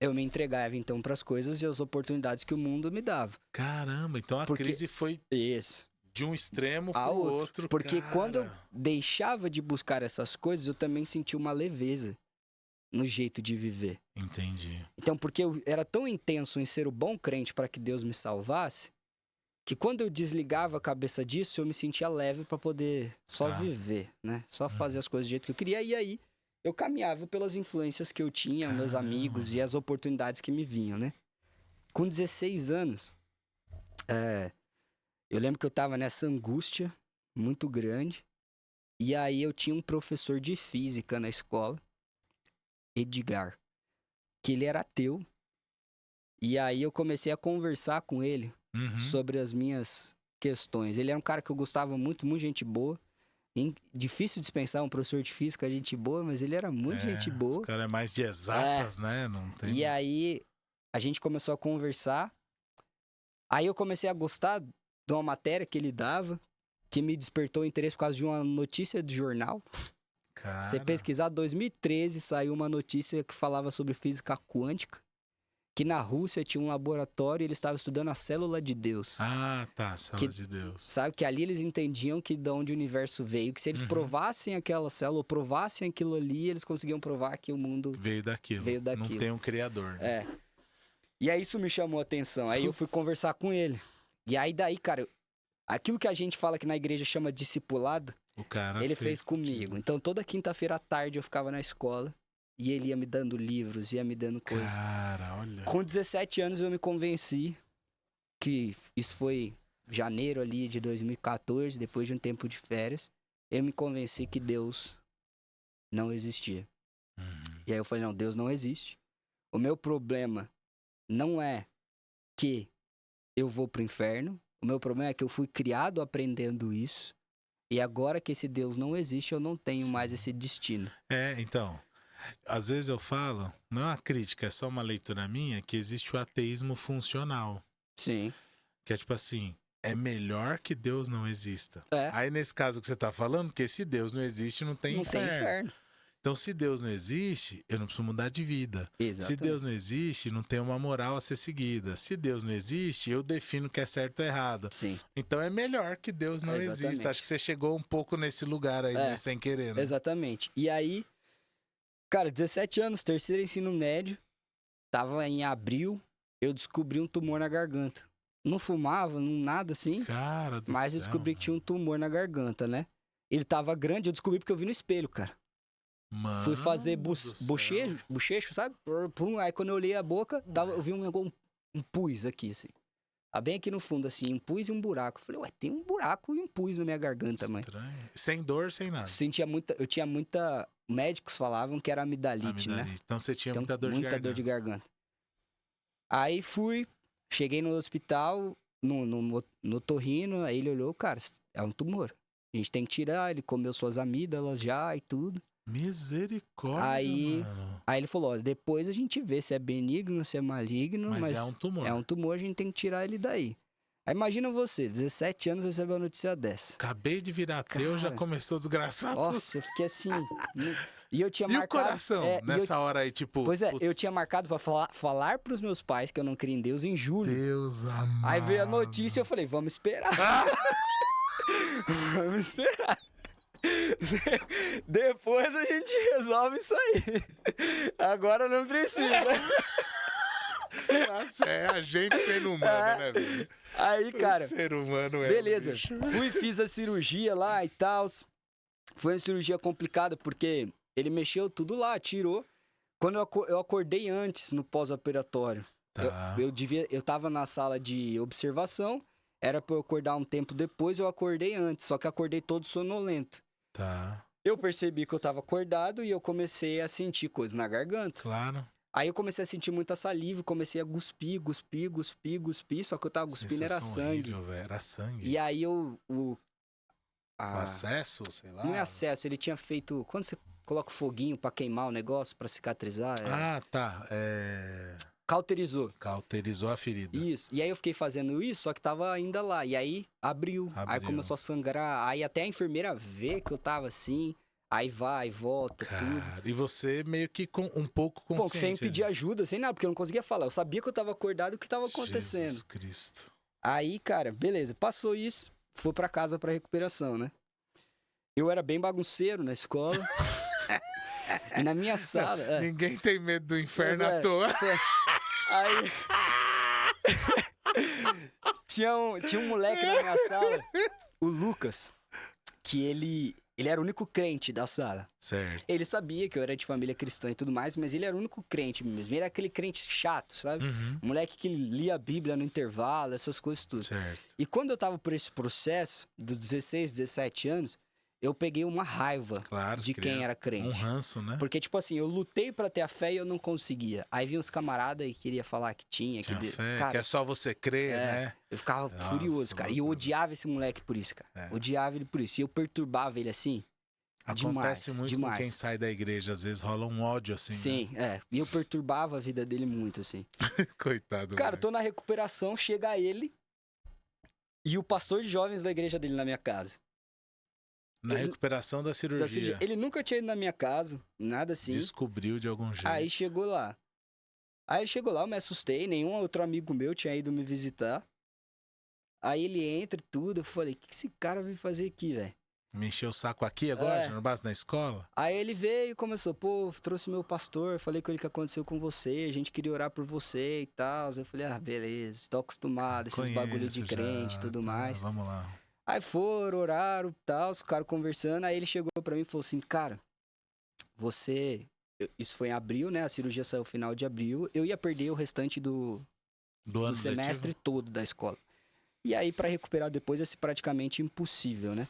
eu me entregava então para as coisas e as oportunidades que o mundo me dava. Caramba, então a crise foi Isso. de um extremo A pro outro. Porque cara. quando eu deixava de buscar essas coisas, eu também sentia uma leveza no jeito de viver. Entendi. Então, porque eu era tão intenso em ser o bom crente para que Deus me salvasse, que quando eu desligava a cabeça disso, eu me sentia leve para poder só viver, né? Só fazer as coisas do jeito que eu queria. E aí, eu caminhava pelas influências que eu tinha, meus amigos e as oportunidades que me vinham, né? Com 16 anos, eu lembro que eu tava nessa angústia muito grande. E aí, eu tinha um professor de física na escola, Edgar, que ele era ateu. E aí, eu comecei a conversar com ele sobre as minhas questões. Ele era um cara que eu gostava muito, muito gente boa. Difícil dispensar um professor de física, gente boa, mas ele era muito gente boa. Os caras é mais de exatas, né? Não tem... E aí, a gente começou a conversar. Aí eu comecei a gostar de uma matéria que ele dava, que me despertou o interesse por causa de uma notícia de jornal. Cara... Você pesquisar, 2013, saiu uma notícia que falava sobre física quântica. Que na Rússia tinha um laboratório e eles estavam estudando a célula de Deus. Ah, tá, célula de Deus. Sabe, que ali eles entendiam que de onde o universo veio, que se eles provassem aquela célula, ou provassem aquilo ali, eles conseguiam provar que o mundo veio daquilo. Não tem um criador. Né? E aí isso me chamou a atenção. Aí eu fui conversar com ele. E aí daí, cara, aquilo que a gente fala que na igreja chama discipulado, o cara ele fez comigo. Então toda quinta-feira à tarde eu ficava na escola. E ele ia me dando livros, ia me dando coisas. Cara, olha. Com 17 anos eu me convenci que isso foi janeiro ali de 2014, depois de um tempo de férias. Eu me convenci que Deus não existia. E aí eu falei, não, Deus não existe. O meu problema não é que eu vou pro inferno. O meu problema é que eu fui criado aprendendo isso. E agora que esse Deus não existe, eu não tenho mais esse destino. Então... Às vezes eu falo, não é uma crítica, é só uma leitura minha, que existe o ateísmo funcional. Sim. Que é tipo assim, é melhor que Deus não exista. É. Aí nesse caso que você tá falando, porque se Deus não existe, não tem inferno. Tem inferno. Então se Deus não existe, eu não preciso mudar de vida. Exatamente. Se Deus não existe, não tem uma moral a ser seguida. Se Deus não existe, eu defino o que é certo ou errado. Sim. Então é melhor que Deus não exista. Acho que você chegou um pouco nesse lugar aí, né, sem querer. Né? Exatamente. E aí... Cara, 17 anos, terceiro ensino médio, tava em abril, eu descobri um tumor na garganta. Não fumava, não nada assim, cara do mas céu, eu descobri que tinha um tumor na garganta, né? Ele tava grande, eu descobri porque eu vi no espelho, cara. Mano, fui fazer bochecho, sabe? Pum, aí quando eu olhei a boca, eu vi um pus aqui, assim. Tá bem aqui no fundo, assim, um pus e um buraco. Eu falei, ué, tem um buraco e um pus na minha garganta, mãe. Sem dor, sem nada. Eu tinha muita... Médicos falavam que era amidalite, né? Então você tinha muita dor de garganta. Muita dor de garganta. Aí cheguei no hospital, no otorrino, aí ele olhou, cara, é um tumor. A gente tem que tirar, ele comeu suas amígdalas já e tudo. Misericórdia, mano. Aí ele falou, olha, depois a gente vê se é benigno, se é maligno, mas é um tumor. É um tumor, a gente tem que tirar ele daí. Aí imagina você, 17 anos, recebe uma notícia dessa. Acabei de virar ateu, já começou desgraçado. Nossa, eu fiquei assim... E eu tinha marcado... E o coração, nessa hora aí, tipo... Pois é, eu tinha marcado pra falar pros meus pais que eu não cria em Deus em julho. Deus amado. Aí veio a notícia e eu falei, vamos esperar. Vamos esperar. Depois a gente resolve isso aí. Agora não precisa. Nossa, é a gente sendo humano, né, velho? Aí, cara... O ser humano é... Beleza, fiz a cirurgia lá e tal. Foi uma cirurgia complicada, porque ele mexeu tudo lá, tirou. Quando eu acordei antes, no pós-operatório, tá. eu tava na sala de observação, era pra eu acordar um tempo depois, eu acordei antes, só que acordei todo sonolento. Tá. Eu percebi que eu tava acordado e eu comecei a sentir coisas na garganta. Claro. Aí eu comecei a sentir muita saliva, comecei a cuspir, só que eu tava cuspindo, era sangue. Horrível, véio, era sangue. E aí o acesso, sei lá. Não é acesso, ele tinha feito... Quando você coloca o foguinho pra queimar o negócio, pra cicatrizar... tá. Cauterizou. Cauterizou a ferida. Isso. E aí eu fiquei fazendo isso, só que tava ainda lá. E aí abriu. Aí começou a sangrar. Aí até a enfermeira vê que eu tava assim. Aí vai, volta, Cara, tudo. e você meio que um pouco Pô, sem consciente. pedir ajuda, sem nada, porque eu não conseguia falar. Eu sabia que eu tava acordado e o que tava acontecendo. Jesus Cristo. Aí, cara, beleza, passou isso, fui pra casa pra recuperação, né? Eu era bem bagunceiro na escola. E na minha sala. Ninguém tem medo do inferno Pois à toa. Aí. tinha um moleque na minha sala, o Lucas, que ele era o único crente da sala. Certo. Ele sabia que eu era de família cristã e tudo mais, mas ele era o único crente mesmo. Ele era aquele crente chato, sabe? Uhum. Moleque que lia a Bíblia no intervalo, essas coisas tudo. Certo. E quando eu tava por esse processo, dos 16, 17 anos, eu peguei uma raiva Claro, de quem era crente. Um ranço, né? Porque, tipo assim, eu lutei pra ter a fé e eu não conseguia. Aí vinha uns camaradas e queria falar que tinha. Tinha que fé, cara, que é só você crer, né? eu ficava Nossa, furioso, cara. E eu loucura. odiava esse moleque por isso, cara. É. Odiava ele por isso. E eu perturbava ele assim. Acontece muito demais. com quem sai da igreja. Às vezes rola um ódio assim, Sim, né? E eu perturbava a vida dele muito, assim. Coitado. Cara, tô na recuperação, chega ele e o pastor de jovens da igreja dele na minha casa. Na recuperação da cirurgia. Ele nunca tinha ido na minha casa, nada assim. Descobriu de algum jeito. Aí chegou lá. Eu me assustei, nenhum outro amigo meu tinha ido me visitar. Aí ele entra e tudo, eu falei, o que esse cara veio fazer aqui, velho? Me encheu o saco aqui agora, na base da escola? Aí ele veio e começou, pô, trouxe meu pastor, falei com ele que aconteceu com você, a gente queria orar por você e tal. Eu falei, beleza, tô acostumado, esses bagulho de crente e tudo mais. Vamos lá. Aí foram, oraram e tal, ficaram conversando, aí ele chegou pra mim e falou assim, cara, você... Isso foi em abril, né? A cirurgia saiu no final de abril. Eu ia perder o restante do semestre letivo todo da escola. E aí, pra recuperar depois, ia ser praticamente impossível, né?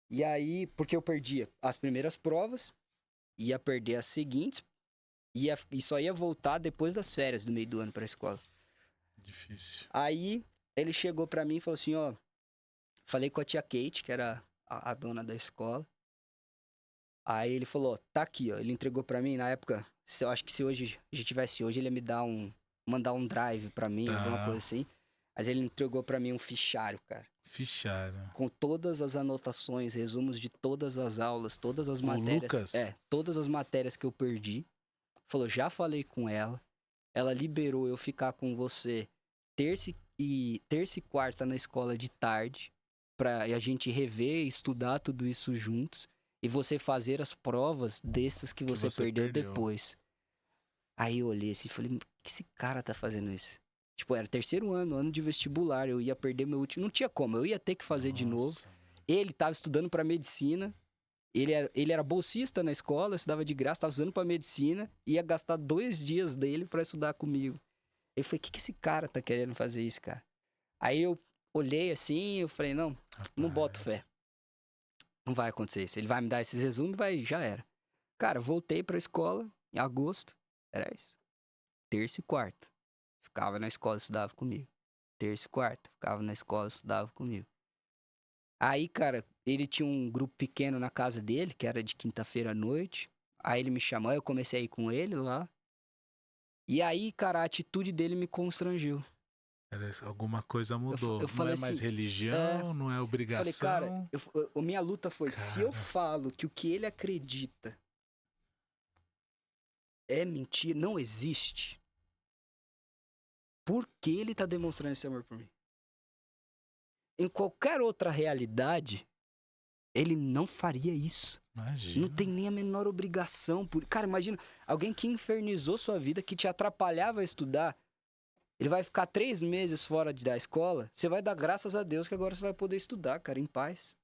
E aí, porque eu perdia as primeiras provas, ia perder as seguintes, e só ia voltar depois das férias do meio do ano pra escola. Difícil. Aí, ele chegou pra mim e falou assim, ó... Falei com a tia Kate, que era a dona da escola. Aí ele falou, ó, tá aqui, ó. Ele entregou pra mim, na época, eu acho que se hoje a gente tivesse hoje, ele ia me dar mandar um drive pra mim, alguma coisa assim. Mas ele entregou pra mim um fichário, cara. Fichário. Com todas as anotações, resumos de todas as aulas, todas as matérias. Lucas? Todas as matérias que eu perdi. Falou, já falei com ela. Ela liberou eu ficar com você terça e quarta na escola de tarde. Pra a gente rever e estudar tudo isso juntos. E você fazer as provas dessas que você perdeu depois. Aí eu olhei assim e falei, por que esse cara tá fazendo isso? Tipo, era terceiro ano de vestibular, eu ia perder meu último... Não tinha como, eu ia ter que fazer de novo. Ele tava estudando pra medicina, ele era bolsista na escola, eu estudava de graça, tava estudando pra medicina, ia gastar 2 dias dele pra estudar comigo. Eu falei, o que esse cara tá querendo fazer isso, cara? Aí eu olhei assim, eu falei, não boto fé. Não vai acontecer isso. Ele vai me dar esses resumos e já era. Cara, voltei pra escola em agosto, era isso. Terça e quarta. Ficava na escola, estudava comigo. Terça e quarta, ficava na escola, estudava comigo. Aí, cara, ele tinha um grupo pequeno na casa dele, que era de quinta-feira à noite. Aí ele me chamou, eu comecei a ir com ele lá. E aí, cara, a atitude dele me constrangeu. Alguma coisa mudou. Eu falei não é mais assim, religião, não é obrigação. Falei, cara, a minha luta foi, se eu falo que o que ele acredita é mentira, não existe, por que ele tá demonstrando esse amor por mim? Em qualquer outra realidade, ele não faria isso. Imagina. Não tem nem a menor obrigação. Cara, imagina, alguém que infernizou sua vida, que te atrapalhava a estudar, ele vai ficar 3 meses fora da escola, você vai dar graças a Deus que agora você vai poder estudar, cara, em paz.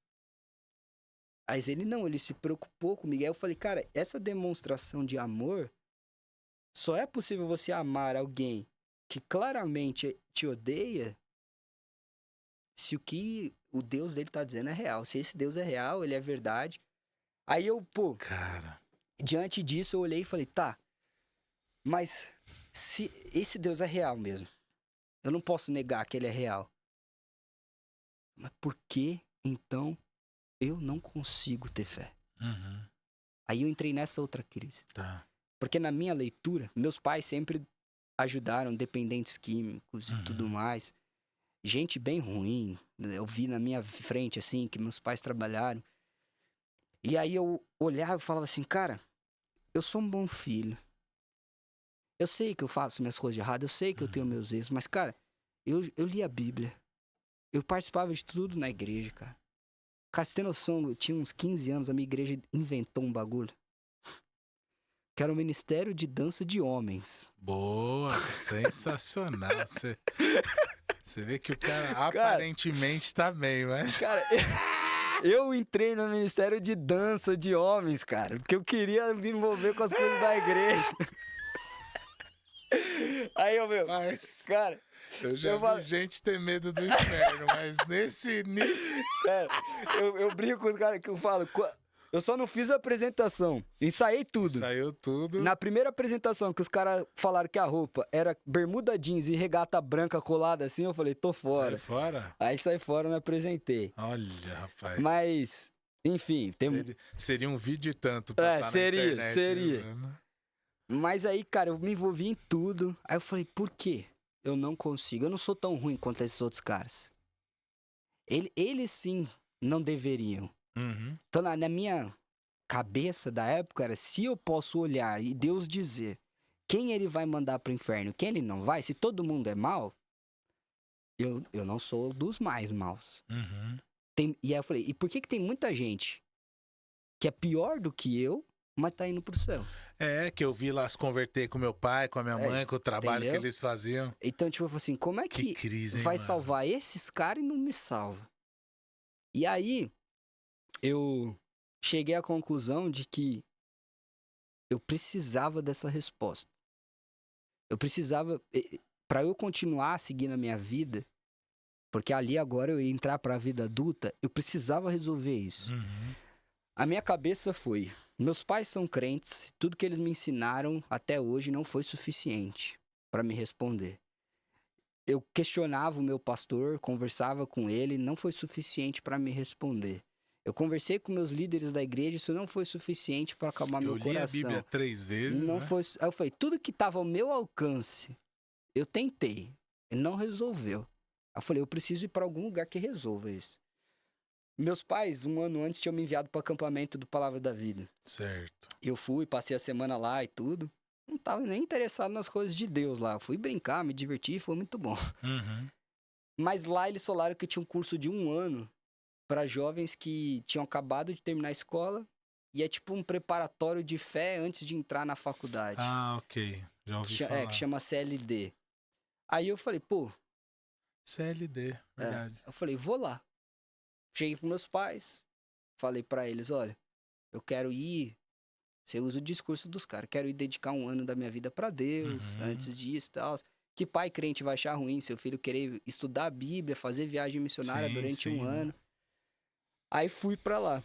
Mas ele não, ele se preocupou comigo. Aí eu falei, cara, essa demonstração de amor, só é possível você amar alguém que claramente te odeia se o que o Deus dele tá dizendo é real. Se esse Deus é real, ele é verdade. Aí eu, cara, diante disso eu olhei e falei, tá, mas se esse Deus é real mesmo, eu não posso negar que ele é real. Mas por que, então, eu não consigo ter fé? Uhum. Aí eu entrei nessa outra crise. Tá. Porque na minha leitura, meus pais sempre ajudaram dependentes químicos e tudo mais. Gente bem ruim. Eu vi na minha frente, assim, que meus pais trabalharam. E aí eu olhava e falava assim, cara, eu sou um bom filho. Eu sei que eu faço minhas coisas de errado, eu sei que eu tenho meus erros, mas, cara, eu li a Bíblia. Eu participava de tudo na igreja, cara. Cara, você tem noção, eu tinha uns 15 anos, a minha igreja inventou um bagulho. Que era o Ministério de Dança de Homens. Boa, sensacional. Você vê que o cara aparentemente tá bem, mas... Cara, eu entrei no Ministério de Dança de Homens, cara, porque eu queria me envolver com as coisas da igreja. Aí eu, meu, cara... Eu já vi gente ter medo do inferno, mas nesse nível... Cara, eu brinco com os caras que eu falo... Eu só não fiz a apresentação. Ensaiei tudo. Saiu tudo. Na primeira apresentação que os caras falaram que a roupa era bermuda jeans e regata branca colada assim, eu falei, tô fora. Sai fora? Aí saí fora e não apresentei. Olha, rapaz. Mas, enfim... Seria um vídeo e tanto pra estar na internet. Seria. Mas aí, cara, eu me envolvi em tudo. Aí eu falei, por quê? Eu não consigo. Eu não sou tão ruim quanto esses outros caras. Eles sim não deveriam. Uhum. Então, na minha cabeça da época, era se eu posso olhar e Deus dizer quem ele vai mandar pro inferno, quem ele não vai, se todo mundo é mau, eu não sou dos mais maus. Uhum. E aí eu falei, e por que tem muita gente que é pior do que eu, mas tá indo pro céu? É, que eu vi lá se converter com meu pai, com a minha mãe, com o trabalho entendeu? que eles faziam. Então, tipo assim, como é que crise, hein, vai mano? salvar esses caras e não me salva? E aí, eu cheguei à conclusão de que eu precisava dessa resposta. Eu precisava, para eu continuar seguindo a minha vida, porque ali agora eu ia entrar para a vida adulta, eu precisava resolver isso. Uhum. A minha cabeça foi, meus pais são crentes, tudo que eles me ensinaram até hoje não foi suficiente para me responder. Eu questionava o meu pastor, conversava com ele, não foi suficiente para me responder. Eu conversei com meus líderes da igreja, isso não foi suficiente para acalmar meu coração. Eu li a Bíblia 3 vezes, não né? foi. Aí eu falei, tudo que estava ao meu alcance, eu tentei, e não resolveu. Aí eu falei, eu preciso ir para algum lugar que resolva isso. Meus pais, 1 ano antes, tinham me enviado para o acampamento do Palavra da Vida. Certo. Eu fui, passei a semana lá e tudo. Não estava nem interessado nas coisas de Deus lá. Eu fui brincar, me divertir, foi muito bom. Uhum. Mas lá eles falaram que tinha um curso de 1 ano para jovens que tinham acabado de terminar a escola e é tipo um preparatório de fé antes de entrar na faculdade. Ah, ok. Já ouvi falar. Que chama CLD. Aí eu falei, pô... CLD, verdade. Eu falei, vou lá. Cheguei pros meus pais, falei para eles, olha, eu quero ir... Você usa o discurso dos caras. Quero ir dedicar 1 ano da minha vida para Deus, antes disso e tal. Que pai crente vai achar ruim seu filho querer estudar a Bíblia, fazer viagem missionária durante 1 ano? Aí fui para lá.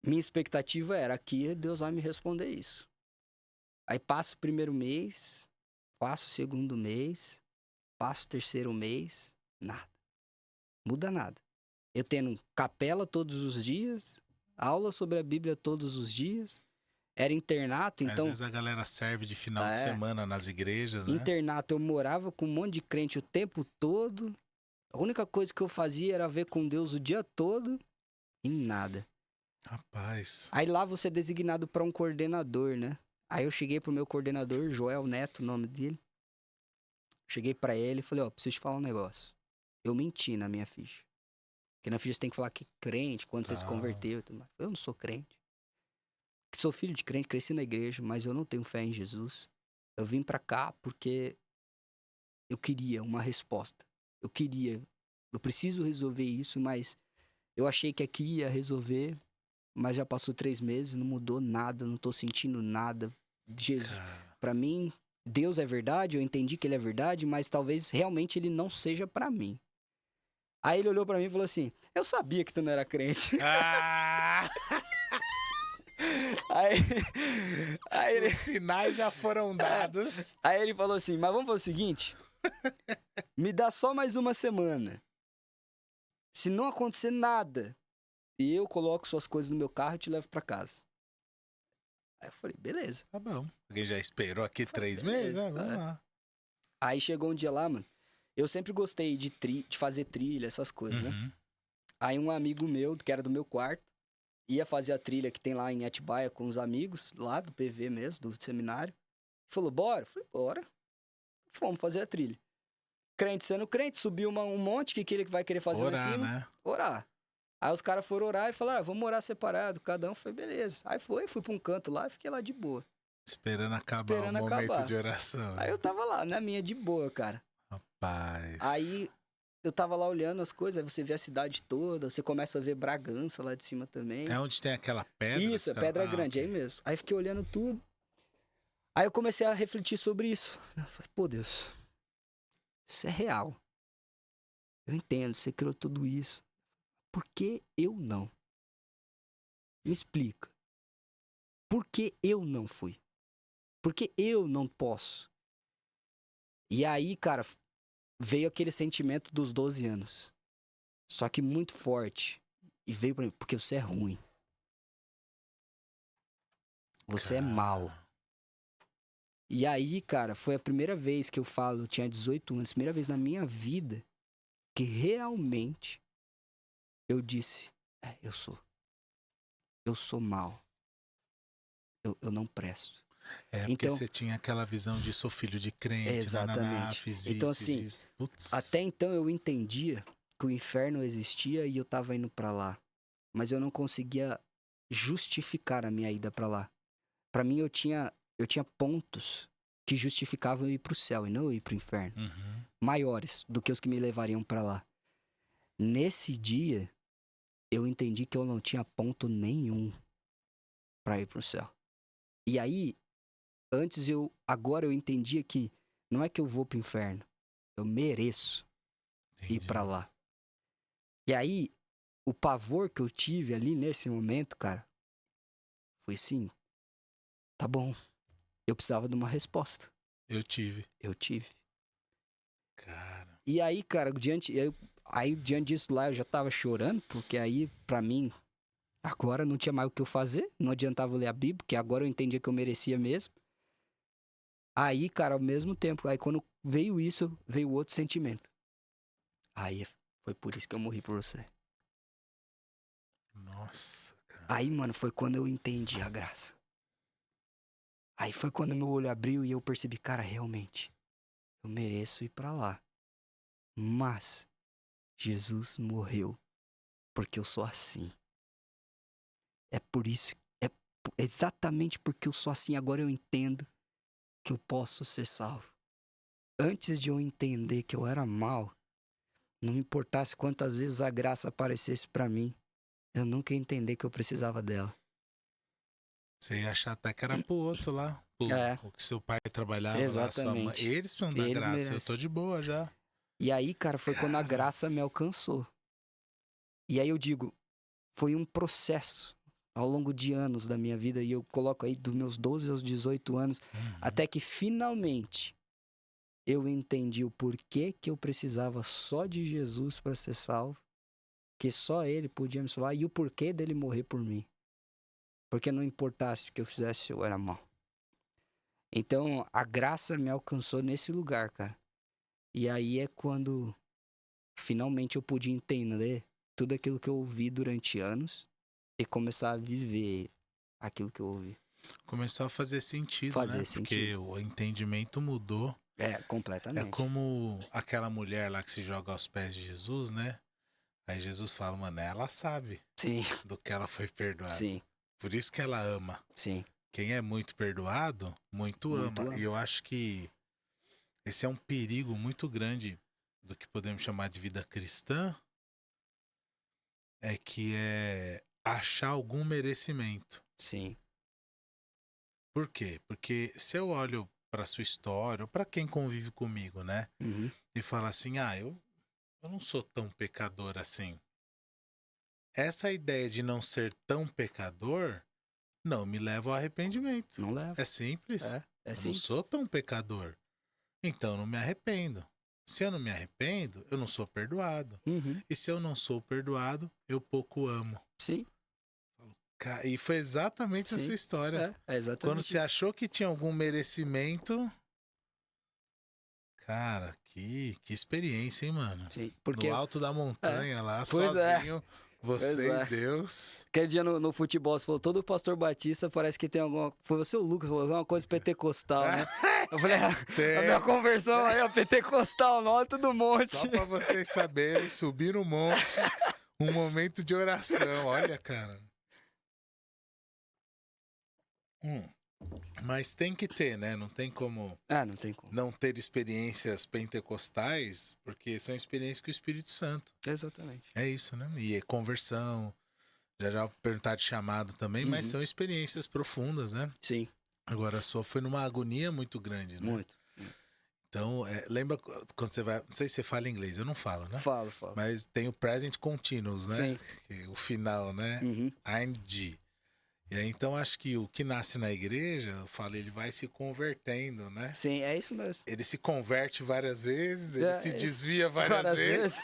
Minha expectativa era que Deus vai me responder isso. Aí passo o 1º mês, passo o 2º mês, passo o 3º mês, nada. Muda nada. Eu tendo capela todos os dias, aula sobre a Bíblia todos os dias. Era internato, então... Às vezes a galera serve de final de semana nas igrejas, né? Internato, eu morava com um monte de crente o tempo todo. A única coisa que eu fazia era ver com Deus o dia todo e nada. Rapaz. Aí lá você é designado para um coordenador, né? Aí eu cheguei pro meu coordenador, Joel Neto, o nome dele. Cheguei para ele e falei, ó, preciso te falar um negócio. Eu menti na minha ficha. Porque na ficha você tem que falar que crente, quando você se converteu. Eu não sou crente. Sou filho de crente, cresci na igreja, mas eu não tenho fé em Jesus. Eu vim pra cá porque eu queria uma resposta. Eu preciso resolver isso, mas eu achei que aqui ia resolver, mas já passou 3 meses, não mudou nada, não tô sentindo nada. Jesus, pra mim, Deus é verdade, eu entendi que ele é verdade, mas talvez realmente ele não seja pra mim. Aí ele olhou pra mim e falou assim, eu sabia que tu não era crente. Aí os sinais já foram dados. Aí ele falou assim, mas vamos fazer o seguinte, me dá só mais 1 semana. Se não acontecer nada, eu coloco suas coisas no meu carro e te levo pra casa. Aí eu falei, beleza. Tá bom. Alguém já esperou aqui 3 meses, né? Vamos lá. Aí chegou um dia lá, mano, eu sempre gostei de fazer trilha, essas coisas, né? Aí um amigo meu, que era do meu quarto, ia fazer a trilha que tem lá em Atibaia com os amigos, lá do PV mesmo, do seminário. Falou, bora? Eu falei, bora. Fomos fazer a trilha. Crente sendo crente, subiu um monte, que ele vai querer fazer Orar, lá em cima? né? Orar. Aí os caras foram orar e falaram, vamos orar separado. Cada um foi, beleza. Aí fui pra um canto lá e fiquei lá de boa. Esperando acabar o momento de oração. Aí eu tava lá, na minha de boa, cara. Rapaz. Aí eu tava lá olhando as coisas, aí você vê a cidade toda, você começa a ver Bragança lá de cima também. É onde tem aquela pedra? Isso, é Pedra Grande, okay. aí mesmo. Aí fiquei olhando tudo. Aí eu comecei a refletir sobre isso. Eu falei, pô, Deus, isso é real. Eu entendo, você criou tudo isso. Por que eu não? Me explica. Por que eu não fui? Por que eu não posso? E aí, cara, veio aquele sentimento dos 12 anos. Só que muito forte. E veio pra mim, porque você é ruim. Você é mau. E aí, cara, foi a primeira vez que eu falo, eu tinha 18 anos, primeira vez na minha vida que realmente eu disse, eu sou. Eu sou mau. Eu não presto. É, porque então, você tinha aquela visão de sou filho de crente, exatamente. Fiz então, isso, assim, isso. Putz. Até então eu entendia que o inferno existia e eu tava indo pra lá. Mas eu não conseguia justificar a minha ida pra lá. Pra mim, eu tinha pontos que justificavam eu ir pro céu e não eu ir pro inferno. Uhum. Maiores do que os que me levariam pra lá. Nesse dia, eu entendi que eu não tinha ponto nenhum pra ir pro céu. E aí, agora eu entendia que não é que eu vou pro inferno, eu mereço ir pra lá. E aí, o pavor que eu tive ali nesse momento, cara, foi assim, tá bom, eu precisava de uma resposta. Eu tive. Cara. E aí, cara, diante disso lá eu já tava chorando, porque aí, pra mim, agora não tinha mais o que eu fazer, não adiantava ler a Bíblia, porque agora eu entendia que eu merecia mesmo. Aí, cara, ao mesmo tempo, aí quando veio isso, veio outro sentimento. Aí foi por isso que eu morri por você. Nossa, cara. Aí, mano, foi quando eu entendi a graça. Aí foi quando meu olho abriu e eu percebi, cara, realmente, eu mereço ir pra lá. Mas Jesus morreu porque eu sou assim. É por isso, exatamente porque eu sou assim, agora eu entendo que eu posso ser salvo. Antes de eu entender que eu era mal, não me importasse quantas vezes a graça aparecesse pra mim, eu nunca ia entender que eu precisava dela. Você ia achar até que era pro outro lá. O que seu pai trabalhava. Exatamente. Lá, sua mãe. Eles precisam dar graça, merecem. Eu tô de boa já. E aí, cara, foi quando a graça me alcançou. E aí eu digo, foi um processo ao longo de anos da minha vida, e eu coloco aí dos meus 12 aos 18 anos, até que finalmente eu entendi o porquê que eu precisava só de Jesus para ser salvo, que só ele podia me salvar, e o porquê dele morrer por mim. Porque não importasse o que eu fizesse, eu era mal. Então, a graça me alcançou nesse lugar, cara. E aí é quando finalmente eu pude entender tudo aquilo que eu ouvi durante anos e começar a viver aquilo que eu ouvi. Começou a fazer sentido, né? Porque o entendimento mudou. Completamente. É como aquela mulher lá que se joga aos pés de Jesus, né? Aí Jesus fala, mano, ela sabe do que ela foi perdoada. Sim. Por isso que ela ama. Sim. Quem é muito perdoado, muito ama. E eu acho que esse é um perigo muito grande do que podemos chamar de vida cristã, é achar algum merecimento. Sim. Por quê? Porque se eu olho para sua história, ou para quem convive comigo, né? Uhum. E fala assim, eu não sou tão pecador assim. Essa ideia de não ser tão pecador não me leva ao arrependimento. Não leva. É simples. Eu não sou tão pecador. Então eu não me arrependo. Se eu não me arrependo, eu não sou perdoado. Uhum. E se eu não sou perdoado, eu pouco amo. Sim. E foi exatamente a sua história. Exatamente. Quando você achou que tinha algum merecimento... Cara, que experiência, hein, mano? Sim, porque... No alto da montanha lá, pois sozinho, Você e Deus. Aquele dia no futebol, você falou, todo pastor batista parece que tem alguma... Foi você o Lucas, falou alguma coisa pentecostal, né? Eu falei, a minha conversão aí, ó, pentecostal, nota do monte. Só pra vocês saberem, subir no monte, um momento de oração. Olha, cara. Mas tem que ter, né? Não tem como... não tem como. Não ter experiências pentecostais, porque são experiências com o Espírito Santo. Exatamente. É isso, né? E é conversão, já perguntar de chamado também, mas são experiências profundas, né? Sim. Agora, a sua foi numa agonia muito grande, né? Muito. Então, lembra quando você vai... Não sei se você fala inglês, eu não falo, né? Falo. Mas tem o present continuous, né? Sim. O final, né? ING. E aí, então, acho que o que nasce na igreja, eu falo, ele vai se convertendo, né? Sim, é isso mesmo. Ele se converte várias vezes, ele se desvia várias vezes.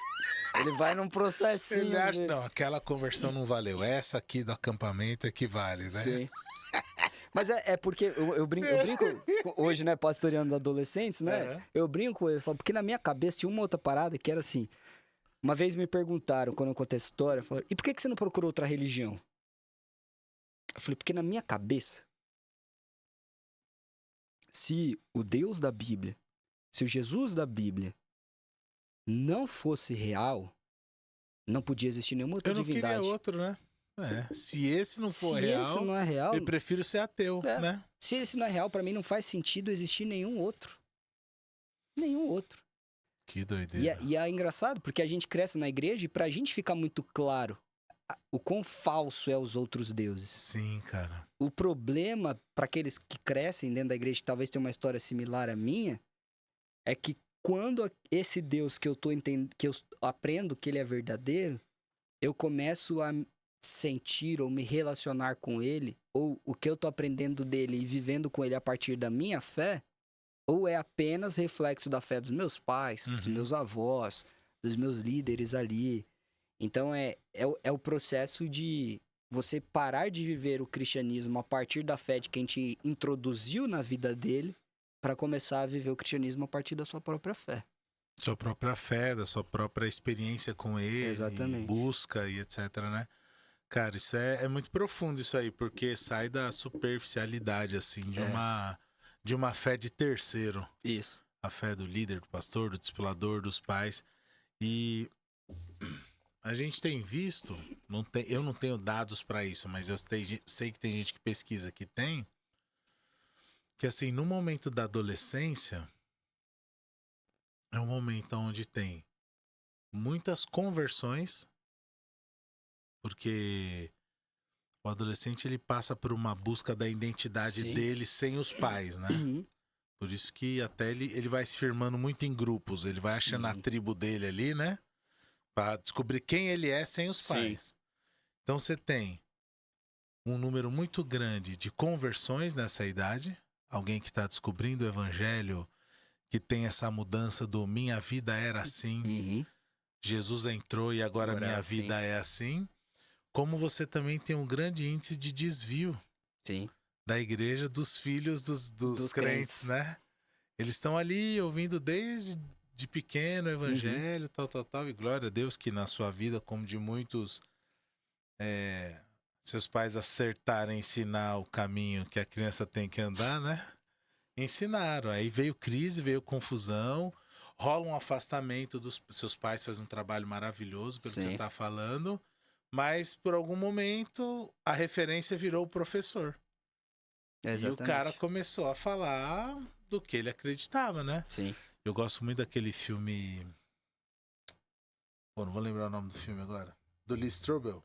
Ele vai num processinho. Ele acha, não, aquela conversão não valeu. Essa aqui do acampamento é que vale, né? Sim. Mas é porque eu brinco hoje, né, pastoreando adolescentes, né? Eu brinco, eu falo, porque na minha cabeça tinha uma outra parada que era assim. Uma vez me perguntaram, quando eu contei essa história, falaram, e por que você não procurou outra religião? Eu falei, porque na minha cabeça, se o Deus da Bíblia, se o Jesus da Bíblia não fosse real, não podia existir nenhuma outra divindade. Eu não queria outro, né? Se esse não for real, esse não é real, eu prefiro ser ateu, né? Se esse não é real, pra mim não faz sentido existir nenhum outro. Nenhum outro. Que doideira. E é engraçado, porque a gente cresce na igreja e pra gente ficar muito claro o quão falso é os outros deuses. Sim, cara. O problema para aqueles que crescem dentro da igreja, que talvez tenham uma história similar à minha, é que quando esse Deus que eu tô entendendo, que eu aprendo que ele é verdadeiro, eu começo a sentir ou me relacionar com ele, ou o que eu tô aprendendo dele e vivendo com ele a partir da minha fé, ou é apenas reflexo da fé dos meus pais, dos meus avós, dos meus líderes ali. Então é o processo de você parar de viver o cristianismo a partir da fé de quem te introduziu na vida dele para começar a viver o cristianismo a partir da sua própria fé. Sua própria fé, da sua própria experiência com ele, Exatamente. busca e etc, né? Cara, isso é muito profundo isso aí, porque sai da superficialidade, assim, de uma fé de terceiro. Isso. A fé do líder, do pastor, do discipulador, dos pais. E a gente tem visto, eu não tenho dados para isso, mas eu sei que tem gente que pesquisa que tem, que assim, no momento da adolescência, é um momento onde tem muitas conversões, porque o adolescente ele passa por uma busca da identidade dele sem os pais, né? Por isso que até ele vai se firmando muito em grupos, ele vai achando a tribo dele ali, né? Pra descobrir quem ele é sem os pais. Então você tem um número muito grande de conversões nessa idade, alguém que está descobrindo o evangelho, que tem essa mudança do minha vida era assim, Jesus entrou e agora minha vida é assim. Como você também tem um grande índice de desvio da igreja dos filhos dos crentes, né? Eles estão ali ouvindo desde de pequeno o evangelho, tal, e glória a Deus que na sua vida, como de muitos, seus pais acertaram em ensinar o caminho que a criança tem que andar, né? Ensinaram. Aí veio crise, veio confusão, rola um afastamento dos seus pais, fazem um trabalho maravilhoso pelo que você está falando, mas por algum momento a referência virou o professor. Exatamente. E o cara começou a falar do que ele acreditava, né? Sim. Eu gosto muito daquele filme... Pô, não vou lembrar o nome do filme agora. Do Lee Strobel.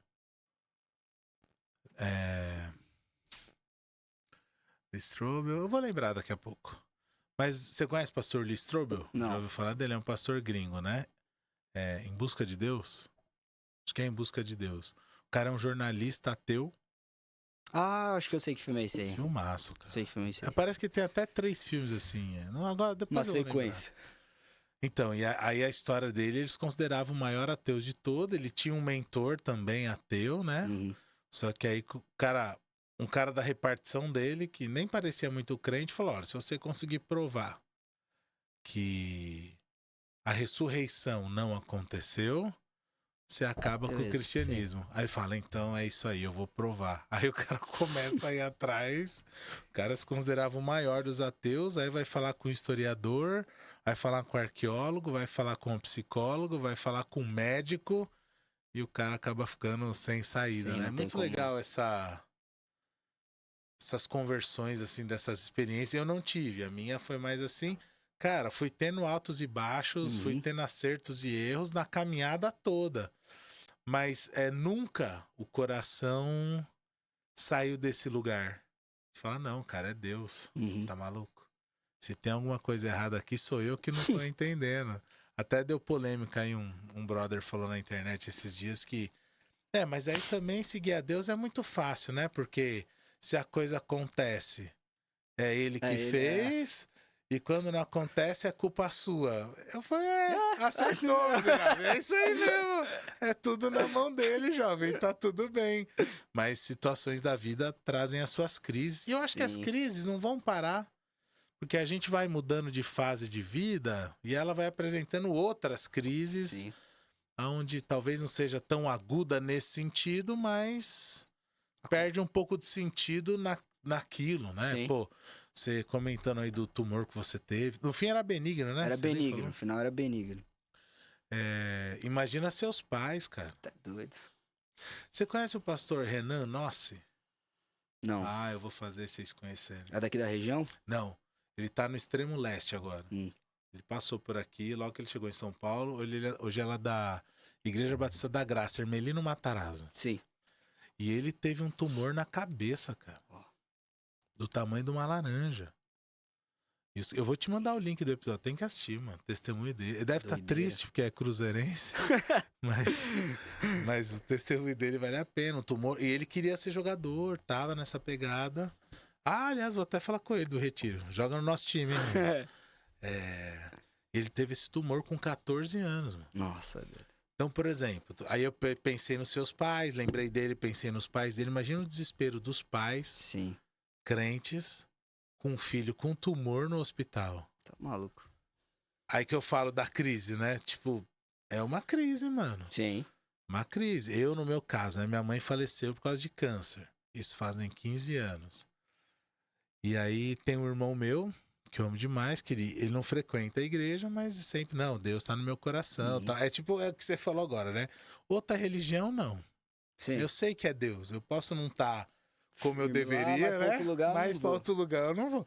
Lee Strobel, eu vou lembrar daqui a pouco. Mas você conhece o pastor Lee Strobel? Não. Já ouviu falar dele? É um pastor gringo, né? Em Busca de Deus? Acho que é Em Busca de Deus. O cara é um jornalista ateu. Ah, acho que eu sei que filme é esse aí. Filmaço, cara. Sei que filme é esse aí. Parece que tem até 3 filmes assim. Não, agora, depois uma sequência. Então, e aí a história dele, eles consideravam o maior ateu de todo. Ele tinha um mentor também ateu, né? Só que aí um cara da repartição dele, que nem parecia muito crente, falou: olha, se você conseguir provar que a ressurreição não aconteceu, você acaba com o Beleza, cristianismo. Aí fala, então é isso aí, eu vou provar. Aí o cara começa a ir atrás, o cara se considerava o maior dos ateus, aí vai falar com o historiador, vai falar com o arqueólogo, vai falar com o psicólogo, vai falar com o médico, e o cara acaba ficando sem saída, Sim, né? não tem Muito como. legal essas conversões, assim, dessas experiências. Eu não tive, a minha foi mais assim, cara, fui tendo altos e baixos, fui Uhum. tendo acertos e erros na caminhada toda. Mas nunca o coração saiu desse lugar. Fala, não, cara, é Deus. Uhum. Tá maluco? Se tem alguma coisa errada aqui, sou eu que não tô entendendo. Até deu polêmica aí, um brother falou na internet esses dias que... mas aí também seguir a Deus é muito fácil, né? Porque se a coisa acontece, é ele que fez... E quando não acontece, é culpa sua. Eu falei, acertou, miserável. É isso aí mesmo. É tudo na mão dele, jovem. Tá tudo bem. Mas situações da vida trazem as suas crises. E eu acho que as Sim. crises não vão parar. Porque a gente vai mudando de fase de vida e ela vai apresentando outras crises, Sim. onde talvez não seja tão aguda nesse sentido, mas perde um pouco de sentido naquilo, né? Sim. Pô, você comentando aí do tumor que você teve. No fim era benigno, né? Era Você nem benigno, falou. no final era benigno. Imagina seus pais, cara. Tá doido. Você conhece o pastor Renan Nossi? Não. Ah, eu vou fazer vocês conhecerem. É daqui da região? Não, ele tá no extremo leste agora. Ele passou por aqui, logo que ele chegou em São Paulo. Hoje ela é da Igreja Batista da Graça, Hermelino Matarazzo. Sim. E ele teve um tumor na cabeça, cara. Do tamanho de uma laranja. Eu vou te mandar o link do episódio, tem que assistir, mano. Testemunho dele. Ele deve estar triste porque é cruzeirense, mas o testemunho dele vale a pena. O tumor. E ele queria ser jogador, tava nessa pegada. Ah, aliás, vou até falar com ele do Retiro. Joga no nosso time, hein, ele teve esse tumor com 14 anos, mano. Nossa, Deus. Então, por exemplo, aí eu pensei nos seus pais, lembrei dele, pensei nos pais dele. Imagina o desespero dos pais, Sim. crentes, com um filho com tumor no hospital. Tá maluco. Aí que eu falo da crise, né? Tipo, é uma crise, mano. Sim. Uma crise. Eu, no meu caso, né? Minha mãe faleceu por causa de câncer. Isso fazem 15 anos. E aí tem um irmão meu, que eu amo demais, que ele não frequenta a igreja, mas sempre, não, Deus tá no meu coração. Tá? É tipo o que você falou agora, né? Outra religião, não. Sim. Eu sei que é Deus. Eu posso não estar como eu Lá, deveria, né? Mas para pra outro lugar eu não vou.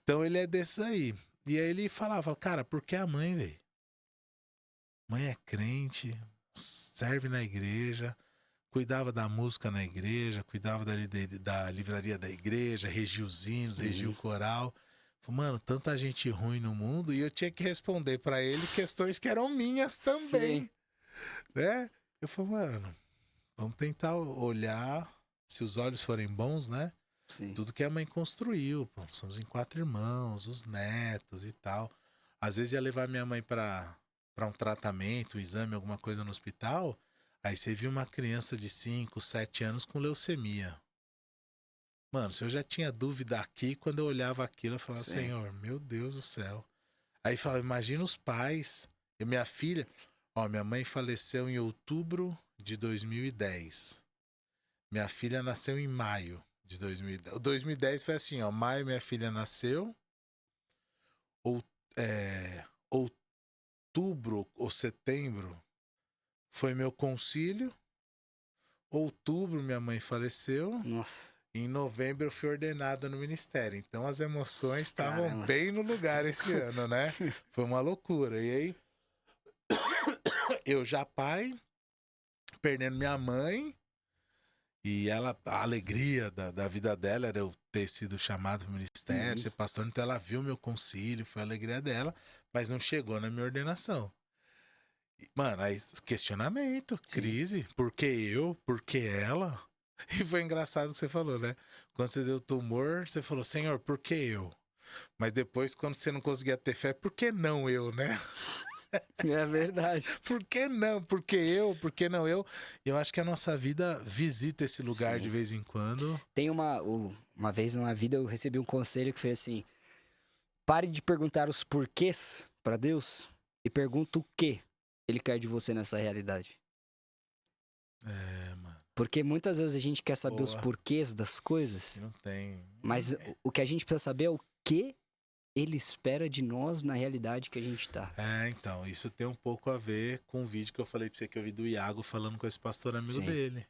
Então ele é desses aí. E aí ele falava, cara, por que a mãe, velho? Mãe é crente, serve na igreja, cuidava da música na igreja, cuidava da livraria da igreja, regia os hinos, regia o coral. Falei, mano, tanta gente ruim no mundo, e eu tinha que responder pra ele questões que eram minhas também. Sim. Né? Eu falei, mano, vamos tentar olhar, se os olhos forem bons, né? Sim. Tudo que a mãe construiu, pô. Somos em 4 irmãos, os netos e tal. Às vezes ia levar minha mãe pra um tratamento, um exame, alguma coisa no hospital. Aí você viu uma criança de 5, 7 anos com leucemia. Mano, se eu já tinha dúvida aqui, quando eu olhava aquilo, eu falava, Sim. Senhor, meu Deus do céu. Aí falava, imagina os pais. E minha filha, minha mãe faleceu em outubro de 2010. Minha filha nasceu em maio de 2010. O 2010 foi assim, maio minha filha nasceu. Outubro ou setembro foi meu concílio. Outubro minha mãe faleceu. Nossa. Em novembro eu fui ordenada no ministério. Então as emoções estavam Caramba. bem no lugar esse ano, né? Foi uma loucura. E aí, eu já pai, perdendo minha mãe. E ela, a alegria da vida dela era eu ter sido chamado para o ministério, ser pastor. Então ela viu meu concílio, foi a alegria dela, mas não chegou na minha ordenação. Mano, aí questionamento, crise. Por que eu? Por que ela? E foi engraçado o que você falou, né? Quando você deu tumor, você falou, Senhor, por que eu? Mas depois, quando você não conseguia ter fé, por que não eu, né? É verdade. Por que não? Por que eu? Por que não eu? Eu acho que a nossa vida visita esse lugar Sim. de vez em quando. Tem uma vez na vida eu recebi um conselho que foi assim: pare de perguntar os porquês pra Deus e pergunta o que Ele quer de você nessa realidade. É, mano. Porque muitas vezes a gente quer saber os Boa. porquês das coisas, Não tem. mas o que a gente precisa saber é o que ele espera de nós na realidade que a gente tá. Então, isso tem um pouco a ver com o vídeo que eu falei pra você que eu vi do Iago falando com esse pastor amigo Sim. dele.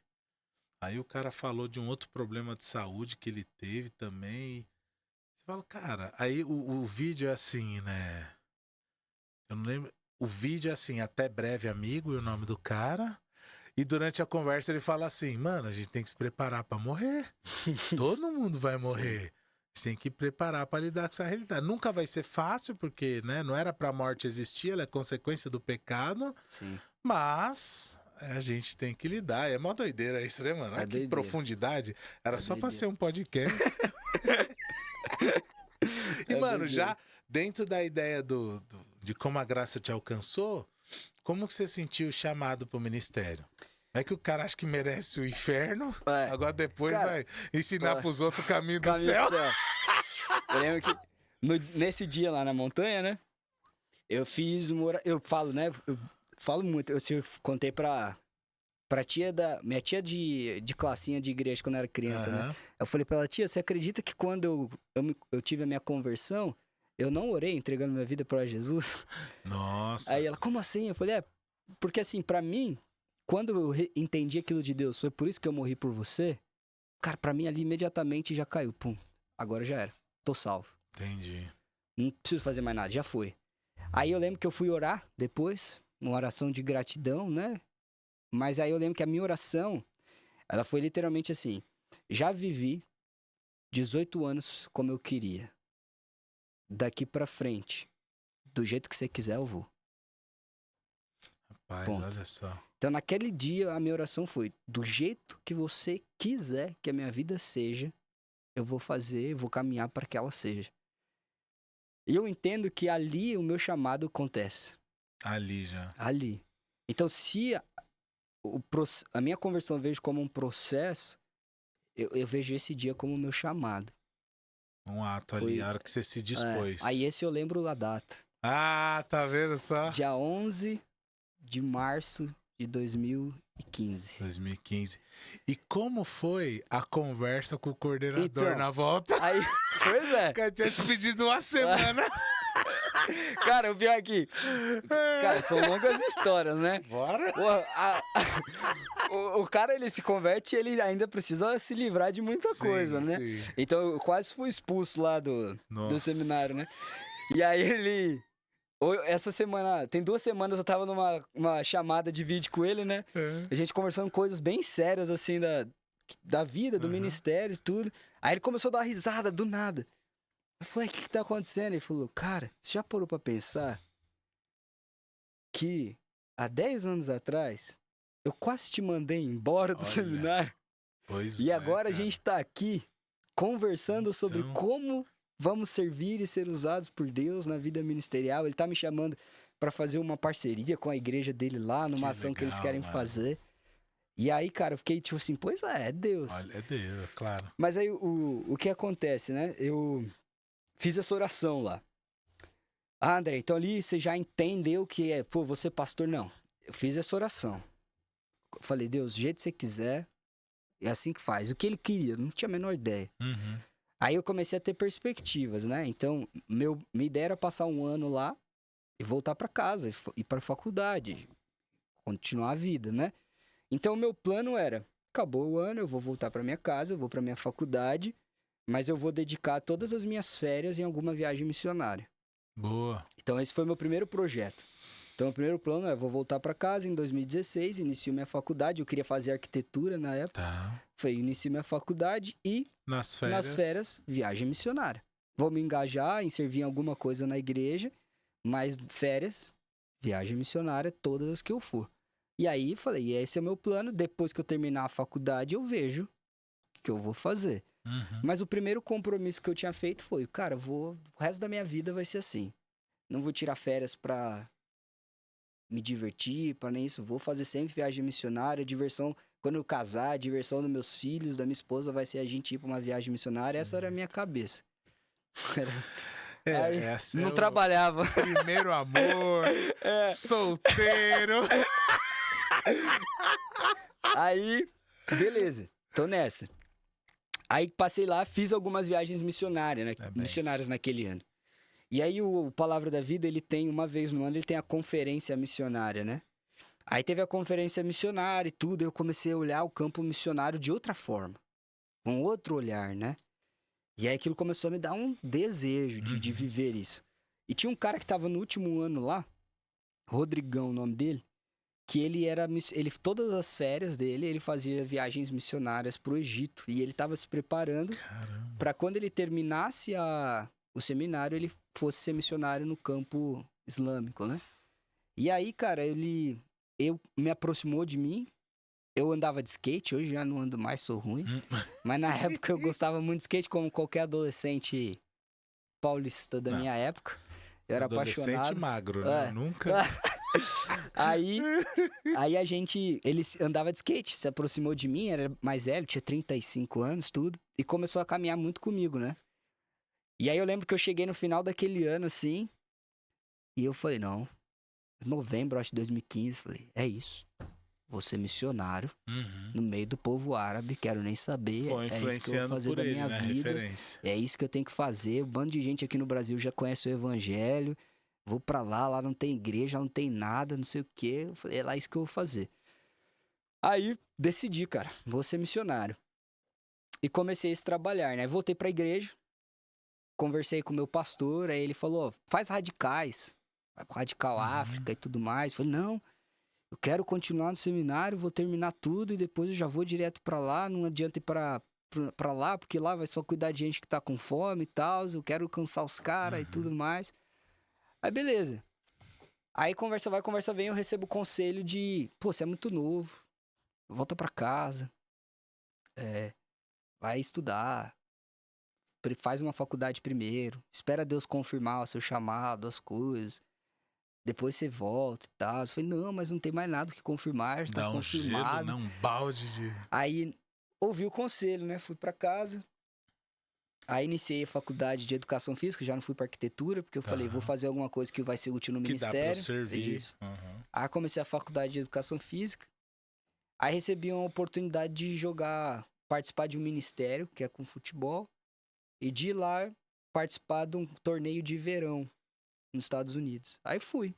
Aí o cara falou de um outro problema de saúde que ele teve também. Você fala, cara, aí o vídeo é assim, né? Eu não lembro. O vídeo é assim, até breve amigo, e o nome do cara. E durante a conversa ele fala assim, mano, a gente tem que se preparar pra morrer. Todo mundo vai morrer. A gente tem que preparar pra lidar com essa realidade. Nunca vai ser fácil, porque, né, não era pra morte existir, ela é consequência do pecado. Sim. Mas a gente tem que lidar. É mó doideira isso, né, mano? Olha que doideira. profundidade. Era É só pra doideira. ser um podcast. E, É mano, doideira. já dentro da ideia de como a graça te alcançou, como que você sentiu o chamado pro ministério? É que o cara acha que merece o inferno, agora depois cara, vai ensinar pros outros o caminho do Caminho céu. do céu. Eu lembro que nesse dia lá na montanha, né? Eu fiz eu falo, né? Eu falo muito. Eu contei pra minha tia de classinha de igreja quando eu era criança, né? Aham. Eu falei pra ela, tia, você acredita que quando eu tive a minha conversão, eu não orei entregando minha vida pra Jesus? Nossa. Aí ela, como assim? Eu falei, porque assim, pra mim, quando eu entendi aquilo de Deus, foi por isso que eu morri por você, cara, pra mim ali imediatamente já caiu, pum, agora já era, tô salvo. Entendi. Não preciso fazer mais nada, já foi. Aí eu lembro que eu fui orar depois, uma oração de gratidão, né? Mas aí eu lembro que a minha oração, ela foi literalmente assim, já vivi 18 anos como eu queria. Daqui pra frente, do jeito que você quiser, eu vou. Rapaz, Ponto. olha só. Então, naquele dia, a minha oração foi: do jeito que você quiser que a minha vida seja, eu vou fazer, vou caminhar para que ela seja. E eu entendo que ali o meu chamado acontece. Ali já. Ali. Então, se a minha conversão eu vejo como um processo, eu vejo esse dia como o meu chamado. Um ato ali, a hora que você se dispôs. Aí esse eu lembro a data. Ah, tá vendo só? Dia 11 de março de 2015. 2015. E como foi a conversa com o coordenador Então, na volta? Aí, pois é. O cara tinha te pedido uma semana. Cara, eu vi aqui. Cara, são longas histórias, né? Bora? Porra, o cara, ele se converte e ele ainda precisa se livrar de muita coisa, né? Sim. Então, eu quase fui expulso lá do seminário, né? E aí ele... Essa semana, tem 2 semanas eu tava numa chamada de vídeo com ele, né? A gente conversando coisas bem sérias, assim, da vida, do ministério e tudo. Aí ele começou a dar risada do nada. Eu falei, o que tá acontecendo? Ele falou, cara, você já parou pra pensar que há 10 anos atrás eu quase te mandei embora do seminário? Pois E agora a cara. gente tá aqui conversando sobre como vamos servir e ser usados por Deus na vida ministerial. Ele tá me chamando pra fazer uma parceria com a igreja dele lá, numa ação que eles querem fazer. E aí, cara, eu fiquei tipo assim, pois é Deus. Olha, é Deus, claro. Mas aí o que acontece, né? Eu fiz essa oração lá. Ah, André, então ali você já entendeu que é, pô, você pastor? Não. Eu fiz essa oração. Eu falei, Deus, do jeito que você quiser, é assim que faz. O que ele queria, não tinha a menor ideia. Uhum. Aí eu comecei a ter perspectivas, né? Então, minha ideia era passar 1 ano lá e voltar pra casa, ir pra faculdade, continuar a vida, né? Então, o meu plano era, acabou o ano, eu vou voltar pra minha casa, eu vou pra minha faculdade, mas eu vou dedicar todas as minhas férias em alguma viagem missionária. Boa. Então, esse foi meu primeiro projeto. Então, o primeiro plano é, vou voltar pra casa em 2016, inicio minha faculdade, eu queria fazer arquitetura na época. Tá. Foi, inicio minha faculdade e Nas férias, viagem missionária. Vou me engajar em servir em alguma coisa na igreja, mas férias, viagem missionária, todas as que eu for. E aí, falei, esse é o meu plano, depois que eu terminar a faculdade, eu vejo o que eu vou fazer. Uhum. Mas o primeiro compromisso que eu tinha feito foi, cara, o resto da minha vida vai ser assim. Não vou tirar férias pra me divertir, pra nem isso. Vou fazer sempre viagem missionária, diversão. Quando eu casar, a diversão dos meus filhos, da minha esposa, vai ser a gente ir pra uma viagem missionária. Essa era a minha cabeça. Aí, não trabalhava. Primeiro amor, solteiro. Aí, beleza, tô nessa. Aí passei lá, fiz algumas viagens missionárias, né? Missionárias naquele ano. E aí o Palavra da Vida, ele tem, uma vez no ano, ele tem a conferência missionária, né? Aí teve a conferência missionária e tudo, eu comecei a olhar o campo missionário de outra forma. Com outro olhar, né? E aí aquilo começou a me dar um desejo de viver isso. E tinha um cara que tava no último ano lá, Rodrigão, o nome dele, que todas as férias dele, ele fazia viagens missionárias pro Egito. E ele tava se preparando para quando ele terminasse o seminário, ele fosse ser missionário no campo islâmico, né? E aí, cara, ele me aproximou de mim. Eu andava de skate, hoje já não ando mais, sou ruim. Mas na época eu gostava muito de skate, como qualquer adolescente paulista da minha época. Eu era apaixonado. Adolescente magro, né? Nunca... Aí ele andava de skate, se aproximou de mim, era mais velho, tinha 35 anos, tudo. E começou a caminhar muito comigo, né? E aí eu lembro que eu cheguei no final daquele ano, assim, e eu falei, não, novembro, acho de 2015, falei, é isso. Vou ser missionário no meio do povo árabe, quero nem saber. Foi é isso que eu vou fazer da minha vida. Referência. É isso que eu tenho que fazer. Um bando de gente aqui no Brasil já conhece o evangelho. Vou pra lá não tem igreja, não tem nada, não sei o quê. Eu falei, é lá isso que eu vou fazer. Aí decidi, cara, vou ser missionário. E comecei a trabalhar, né? Voltei pra igreja, conversei com o meu pastor, aí ele falou, faz radicais, vai pro Radical África e tudo mais. Eu falei, não. Eu quero continuar no seminário, vou terminar tudo e depois eu já vou direto pra lá. Não adianta ir pra lá, porque lá vai só cuidar de gente que tá com fome e tal. Eu quero cansar os caras e tudo mais. Aí beleza. Aí conversa vai, conversa vem, eu recebo o conselho de... Pô, você é muito novo, volta pra casa, vai estudar, faz uma faculdade primeiro, espera Deus confirmar o seu chamado, as coisas... Depois você volta e tal. Eu falei, não, mas não tem mais nada que confirmar, já tá confirmado. Gelo, um balde de... Aí, ouvi o conselho, né? Fui pra casa. Aí, iniciei a faculdade de Educação Física, já não fui pra Arquitetura, porque eu falei, vou fazer alguma coisa que vai ser útil no ministério. Que dá pra eu servir. Isso. Aí, comecei a faculdade de Educação Física. Aí, recebi uma oportunidade de participar de um ministério, que é com futebol. E de ir lá participar de um torneio de verão nos Estados Unidos. Aí fui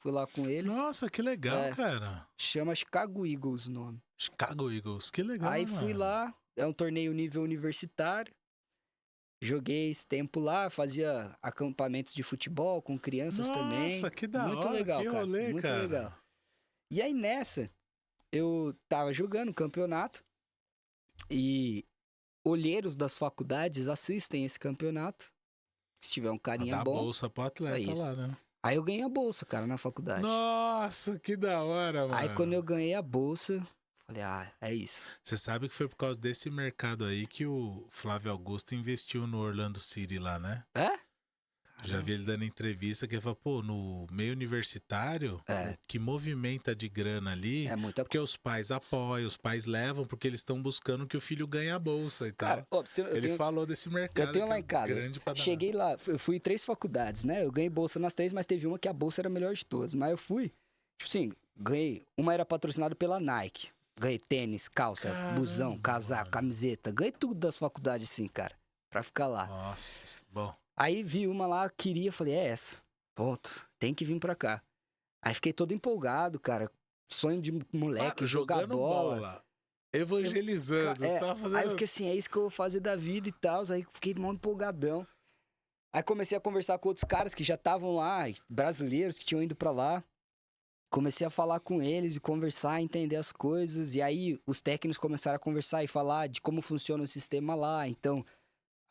lá com eles. Nossa, que legal, cara. Chama Chicago Eagles o nome. Chicago Eagles, que legal, Aí fui lá, é um torneio nível universitário. Joguei esse tempo lá, fazia acampamentos de futebol com crianças também. Nossa, que da muito hora, legal, que cara. rolê, muito cara. legal. E aí nessa, eu tava jogando o campeonato e olheiros das faculdades assistem esse campeonato. Se tiver um carinha dá bom. Bolsa pro atleta lá, né? Aí eu ganhei a bolsa, cara, na faculdade. Nossa, que da hora, mano. Aí quando eu ganhei a bolsa, falei, é isso. Você sabe que foi por causa desse mercado aí que o Flávio Augusto investiu no Orlando City lá, né? É? Já vi ele dando entrevista que ele falou, pô, no meio universitário, o que movimenta de grana ali, é muita... porque os pais apoiam, os pais levam, porque eles estão buscando que o filho ganhe a bolsa e Cara, tal. Ele falou desse mercado. Eu tenho lá em casa, grande cheguei lá, eu fui em 3 faculdades, né? Eu ganhei bolsa nas 3, mas teve uma que a bolsa era a melhor de todas. Mas eu fui, tipo assim, ganhei, uma era patrocinada pela Nike. Ganhei tênis, calça, busão, casaco, camiseta. Ganhei tudo das faculdades assim, cara, pra ficar lá. Nossa, bom. Aí vi uma lá, queria, falei, é essa. Ponto, tem que vir pra cá. Aí fiquei todo empolgado, cara. Sonho de moleque, jogar bola. Evangelizando, você tava fazendo... Aí eu fiquei assim, é isso que eu vou fazer da vida e tal. Aí fiquei mó empolgadão. Aí comecei a conversar com outros caras que já estavam lá, brasileiros que tinham ido pra lá. Comecei a falar com eles e conversar, entender as coisas. E aí os técnicos começaram a conversar e falar de como funciona o sistema lá. Então,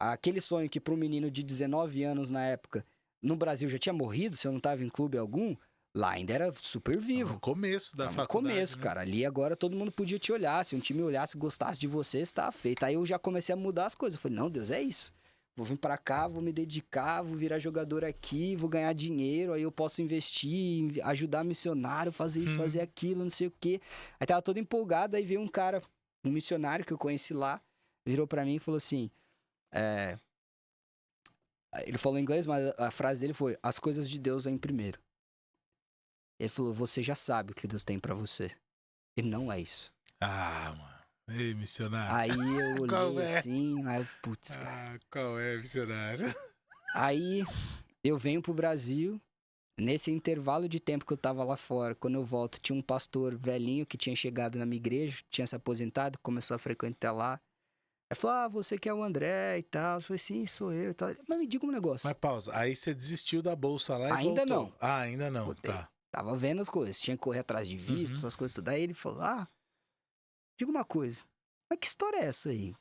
aquele sonho que para um menino de 19 anos na época, no Brasil já tinha morrido, se eu não estava em clube algum, lá ainda era super vivo. No começo da faculdade. No começo, né? Cara. Ali agora todo mundo podia te olhar. Se um time olhasse, gostasse de você, estava feito. Aí eu já comecei a mudar as coisas. Eu falei, não, Deus, é isso. Vou vir pra cá, vou me dedicar, vou virar jogador aqui, vou ganhar dinheiro, aí eu posso investir, ajudar missionário, fazer isso, fazer aquilo, não sei o quê. Aí tava todo empolgado, aí veio um cara, um missionário que eu conheci lá, virou pra mim e falou assim... Ele falou em inglês, mas a frase dele foi: as coisas de Deus vêm primeiro. Ele falou, você já sabe o que Deus tem pra você. E não é isso. Ah, mano. Ei, missionário. Aí eu Qual olhei é? assim, aí eu, putz, cara. Ah, qual é, missionário? Aí eu venho pro Brasil, nesse intervalo de tempo que eu tava lá fora, quando eu volto, tinha um pastor velhinho que tinha chegado na minha igreja, tinha se aposentado, começou a frequentar lá. Aí falou, ah, você que é o André e tal. Eu falei, sim, sou eu e tal. Mas me diga um negócio. Mas pausa, aí você desistiu da bolsa lá e Ainda voltou. não. Ah, ainda não, Voltei. tá. Tava vendo as coisas, tinha que correr atrás de visto, essas coisas tudo. Aí ele falou, ah, diga uma coisa, mas que história é essa aí? O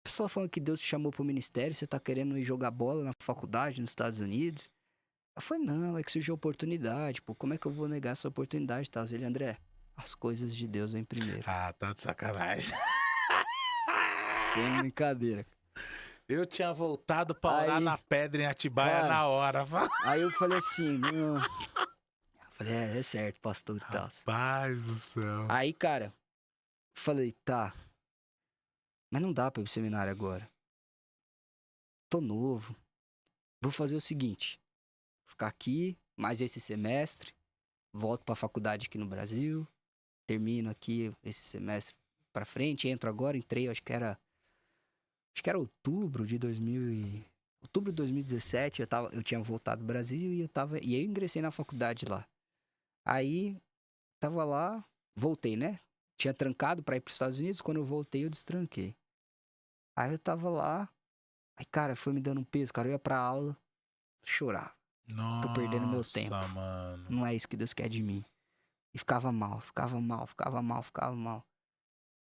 pessoal falando que Deus te chamou pro ministério, você tá querendo ir jogar bola na faculdade nos Estados Unidos? Eu falei, não, é que surgiu oportunidade, pô, como é que eu vou negar essa oportunidade e tal? Ele, André, as coisas de Deus vêm primeiro. Ah, tá de sacanagem. Sem brincadeira. Eu tinha voltado pra orar Aí, na pedra em Atibaia cara, na hora. Aí eu falei assim, não. Eu falei, é certo, pastor e tal. Paz do céu. Aí, cara, falei, tá, mas não dá pra ir pro seminário agora. Tô novo. Vou fazer o seguinte, vou ficar aqui mais esse semestre, volto pra faculdade aqui no Brasil, termino aqui esse semestre pra frente, entro agora, entrei, acho que era outubro de 2017, eu tinha voltado do Brasil e eu ingressei na faculdade lá. Aí, tava lá, voltei, né? Tinha trancado pra ir pros Estados Unidos, quando eu voltei eu destranquei. Aí eu tava lá, aí cara, foi me dando um peso, cara, eu ia pra aula, chorar. Tô perdendo meu tempo. Nossa, mano. Não é isso que Deus quer de mim. E ficava mal, ficava mal, ficava mal, ficava mal.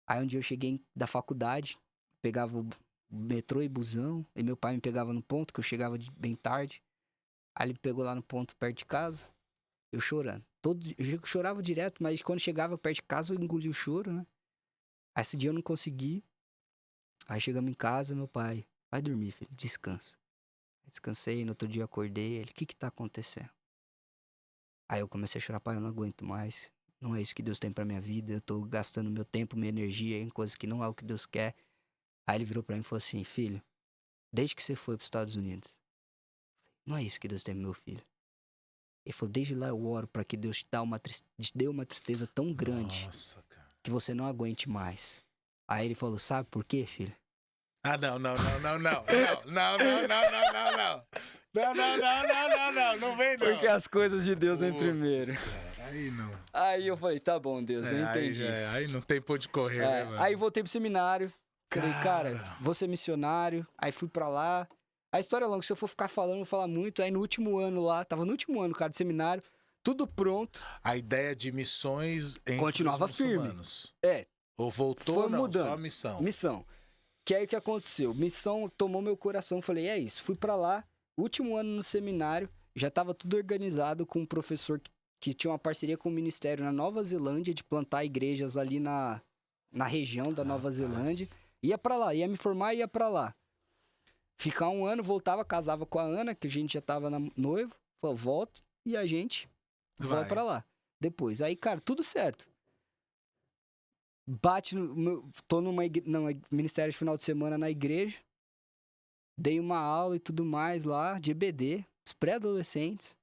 Aí um dia eu cheguei da faculdade, pegava o metrô e busão, e meu pai me pegava no ponto, que eu chegava bem tarde. Aí ele me pegou lá no ponto perto de casa, eu chorando. Eu chorava direto, mas quando chegava perto de casa eu engoli o choro, né? Aí esse dia eu não consegui. Aí chegamos em casa, meu pai, vai dormir, filho, descansa. Descansei, no outro dia eu acordei, ele, o que que tá acontecendo? Aí eu comecei a chorar, pai, eu não aguento mais. Não é isso que Deus tem pra minha vida, eu tô gastando meu tempo, minha energia em coisas que não é o que Deus quer. Aí ele virou pra mim e falou assim, filho, desde que você foi pros Estados Unidos, não é isso que Deus tem pro meu filho. Ele falou, desde lá eu oro pra que Deus te dê uma tristeza tão grande Nossa, cara. que você não aguente mais. Aí ele falou, sabe por quê, filho? Ah, não. Não vem não. Porque as coisas de Deus vêm Putz, primeiro. cara, aí não. Aí eu falei, tá bom, Deus, eu entendi. Aí não tem por onde correr, né, mano? Aí voltei pro seminário. Falei, cara, vou ser missionário. Aí fui pra lá. A história é longa, se eu for ficar falando, eu vou falar muito. Aí no último ano lá, tava no último ano, cara, de seminário, tudo pronto. A ideia de missões entre Continuava os firme. muçulmanos. É. Ou voltou, Foi não, mudando. só a missão. Missão. Que aí o que aconteceu? Missão tomou meu coração. Falei, é isso. Fui pra lá, último ano no seminário, já tava tudo organizado com um professor que tinha uma parceria com o ministério na Nova Zelândia, de plantar igrejas ali na região da Nova Zelândia. Ia pra lá, ia me formar e ia pra lá. Ficar um ano, voltava, casava com a Ana, que a gente já tava noivo. Falei, volto e a gente vai pra lá. Depois. Aí, cara, tudo certo. Tô no ministério de final de semana na igreja. Dei uma aula e tudo mais lá, de EBD, os pré-adolescentes.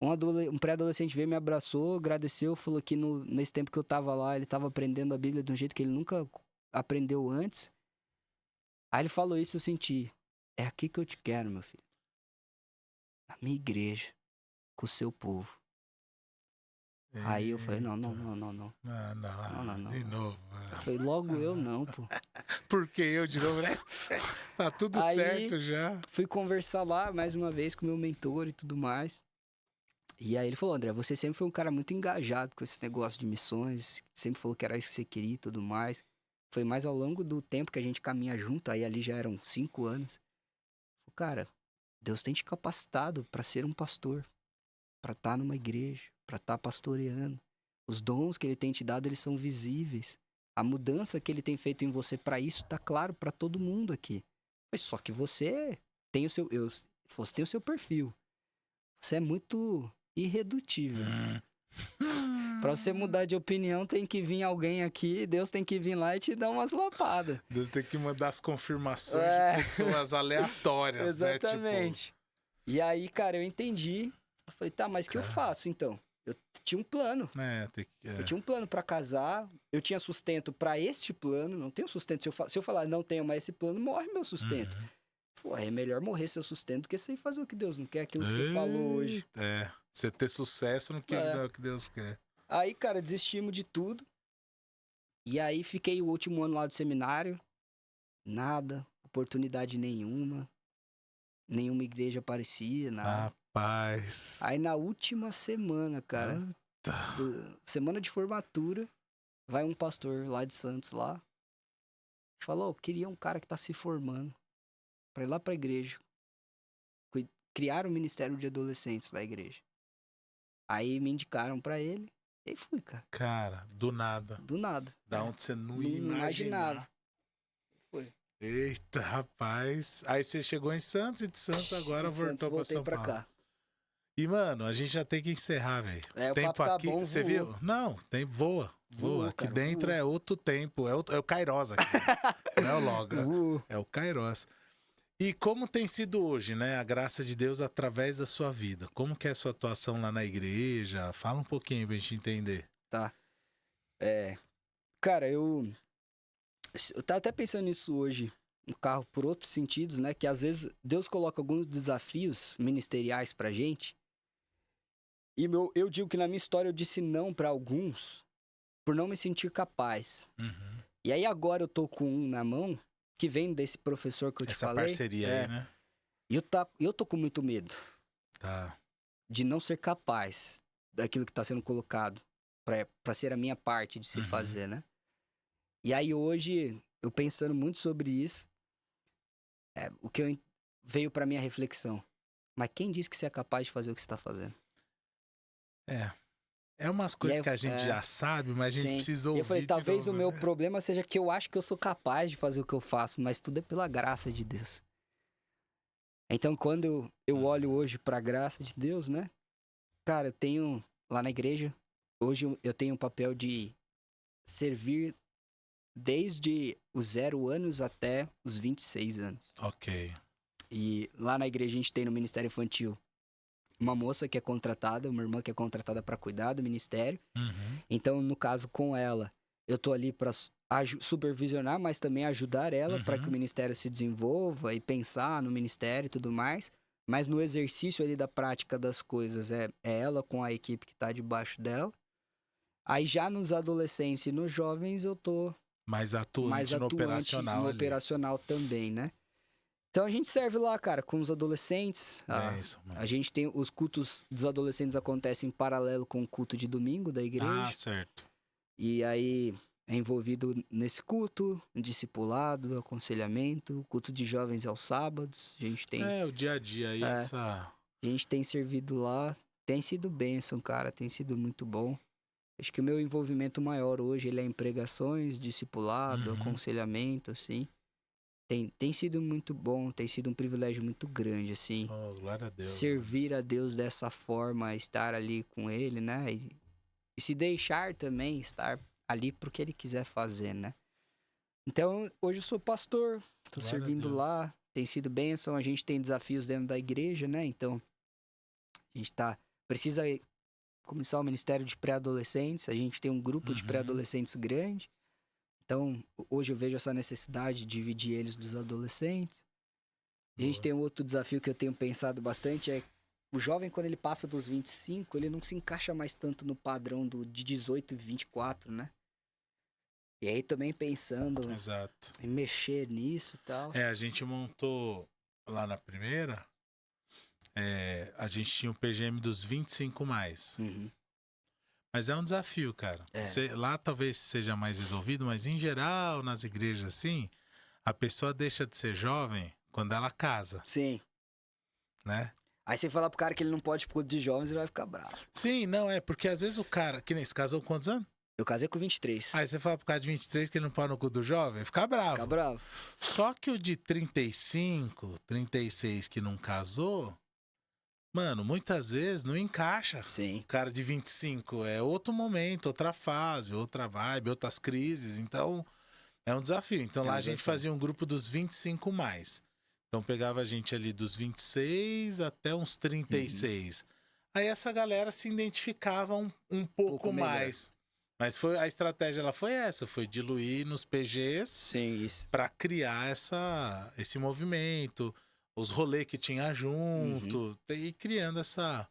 Um pré-adolescente veio, me abraçou, agradeceu, falou que nesse tempo que eu tava lá, ele tava aprendendo a Bíblia de um jeito que ele nunca aprendeu antes. Aí ele falou isso, eu senti, é aqui que eu te quero, meu filho. Na minha igreja, com o seu povo. Eita. Aí eu falei, não. Não. De novo. Eu falei, logo eu não, pô. Por que eu de novo, né? Tá tudo aí, certo já. Fui conversar lá, mais uma vez, com o meu mentor e tudo mais. E aí ele falou, André, você sempre foi um cara muito engajado com esse negócio de missões, sempre falou que era isso que você queria e tudo mais. Foi mais ao longo do tempo que a gente caminha junto, aí ali já eram 5 anos. Cara, Deus tem te capacitado para ser um pastor, para estar numa igreja, para estar pastoreando. Os dons que ele tem te dado, eles são visíveis. A mudança que ele tem feito em você para isso tá claro para todo mundo aqui. Mas só que você tem o seu perfil. Você é muito irredutível. Pra você mudar de opinião, tem que vir alguém aqui, Deus tem que vir lá e te dar umas lapadas. Deus tem que mandar as confirmações de pessoas aleatórias, exatamente. né? Tipo... E aí, cara, eu entendi. Eu falei, tá, mas o que eu faço então? eu tinha um plano. Eu tinha um plano pra casar, eu tinha sustento pra este plano, não tenho sustento. Se eu falar não tenho mais esse plano, morre meu sustento. Uhum. Pô, é melhor morrer seu sustento do que você fazer o que Deus não quer, aquilo que você falou hoje. Você ter sucesso no que, é o que Deus quer. Aí, cara, desistimos de tudo. E aí fiquei o último ano lá do seminário. Nada, oportunidade nenhuma. Nenhuma igreja aparecia, nada. Rapaz. Aí na última semana, cara, semana de formatura, vai um pastor lá de Santos lá. Falou, queria um cara que tá se formando pra ir lá pra igreja. Criaram um ministério de adolescentes na igreja. Aí me indicaram pra ele. E aí fui, cara. Cara, do nada. Do nada. Da onde você não ia imaginar. Foi. Eita, rapaz. Aí você chegou em Santos e de Santos agora voltou pra São Paulo. Cá. E, mano, a gente já tem que encerrar, velho. Tempo tá aqui, bom, você viu? Não, voa. Aqui dentro é outro tempo. É o Kairos aqui. Não é o Loga. É o Kairos. E como tem sido hoje, né? A graça de Deus através da sua vida. Como que é a sua atuação lá na igreja? Fala um pouquinho pra gente entender. Tá. Cara, eu tava até pensando nisso hoje no carro por outros sentidos, né? Que às vezes Deus coloca alguns desafios ministeriais pra gente. E eu digo que na minha história eu disse não pra alguns por não me sentir capaz. Uhum. E aí agora eu tô com um na mão que vem desse professor que eu te falei. Essa parceria aí, né? E eu tô com muito medo. Tá. De não ser capaz daquilo que tá sendo colocado pra ser a minha parte de se fazer, né? E aí hoje, eu pensando muito sobre isso, o que veio pra minha reflexão. Mas quem disse que você é capaz de fazer o que você tá fazendo? É umas coisas que a gente já sabe, mas a gente precisa ouvir. Eu falei, talvez o meu problema seja que eu acho que eu sou capaz de fazer o que eu faço, mas tudo é pela graça de Deus. Então, quando eu olho hoje pra graça de Deus, né? Cara, eu tenho lá na igreja, hoje eu tenho o papel de servir desde os 0 anos até os 26 anos. Ok. E lá na igreja a gente tem no Ministério Infantil uma moça que é contratada, uma irmã que é contratada para cuidar do ministério. Uhum. Então, no caso, com ela, eu tô ali para supervisionar, mas também ajudar ela para que o ministério se desenvolva e pensar no ministério e tudo mais. Mas no exercício ali da prática das coisas, é ela com a equipe que tá debaixo dela. Aí já nos adolescentes e nos jovens eu tô mais atuante no operacional no operacional também, né? Então a gente serve lá, cara, com os adolescentes. A gente tem os cultos dos adolescentes acontecem em paralelo com o culto de domingo da igreja. Ah, certo. E aí é envolvido nesse culto, discipulado, aconselhamento, culto de jovens aos sábados. A gente tem o dia a dia aí essa. A gente tem servido lá, tem sido bênção, cara, tem sido muito bom. Acho que o meu envolvimento maior hoje ele é em pregações, discipulado, aconselhamento, assim. Tem sido muito bom, tem sido um privilégio muito grande, assim. Oh, glória a Deus. Servir a Deus dessa forma, estar ali com Ele, né? E se deixar também estar ali porque Ele quiser fazer, né? Então, hoje eu sou pastor, tô servindo lá, tem sido bênção. A gente tem desafios dentro da igreja, né? Então, a gente precisa começar o ministério de pré-adolescentes. A gente tem um grupo de pré-adolescentes grande. Então, hoje eu vejo essa necessidade de dividir eles dos adolescentes. E a gente tem um outro desafio que eu tenho pensado bastante, o jovem, quando ele passa dos 25, ele não se encaixa mais tanto no padrão de 18 e 24, né? E aí também pensando em mexer nisso e tal. A gente montou lá na primeira, a gente tinha o PGM dos 25 mais. Mas é um desafio, cara. Lá talvez seja mais resolvido, mas em geral, nas igrejas assim, a pessoa deixa de ser jovem quando ela casa. Sim. Né? Aí você fala pro cara que ele não pode ir pro culto de jovens, ele vai ficar bravo. Sim, não, porque às vezes o cara, que nem se casou com quantos anos? Eu casei com 23. Aí você fala pro cara de 23 que ele não pode no culto do jovem, fica bravo. Fica bravo. Só que o de 35, 36 que não casou... Mano, muitas vezes não encaixa. Sim. O cara de 25 é outro momento, outra fase, outra vibe, outras crises. Então, é um desafio. Então, lá a gente fazia um grupo dos 25 mais. Então, pegava a gente ali dos 26 até uns 36. Aí essa galera se identificava um pouco mais. Mas a estratégia ela foi essa, foi diluir nos PGs. Sim, isso. Para criar esse movimento, os rolês que tinha junto, e criando essa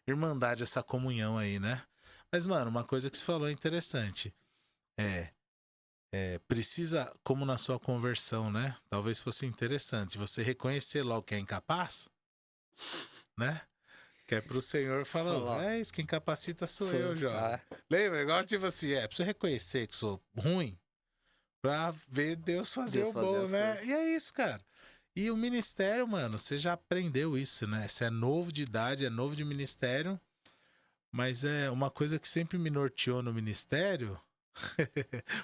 irmandade, essa comunhão aí, né? Mas, mano, uma coisa que você falou é interessante. Precisa, como na sua conversão, né? Talvez fosse interessante você reconhecer logo que é incapaz, né? Que é pro Senhor falar, é isso, quem capacita sou eu, jovem. Lembra? Igual tipo assim, precisa reconhecer que sou ruim pra ver Deus fazer o bom, né? Coisas. E é isso, cara. E o ministério, mano, você já aprendeu isso, né? Você é novo de idade, é novo de ministério, mas é uma coisa que sempre me norteou no ministério...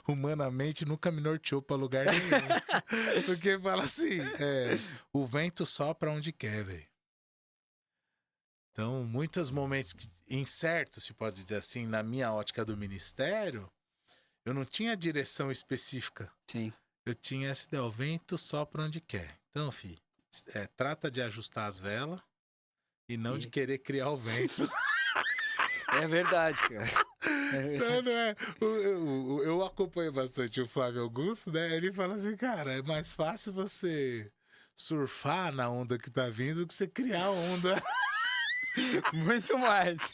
Humanamente nunca me norteou pra lugar nenhum. Porque fala assim, o vento sopra onde quer, velho. Então, muitos momentos incertos, se pode dizer assim, na minha ótica do ministério, eu não tinha direção específica. Sim. Eu tinha essa ideia, o vento sopra onde quer. Então, filho, trata de ajustar as velas e não de querer criar o vento. É verdade, cara. Então, não é. Eu acompanho bastante o Flávio Augusto, né? Ele fala assim, cara, é mais fácil você surfar na onda que tá vindo do que você criar onda. Muito mais.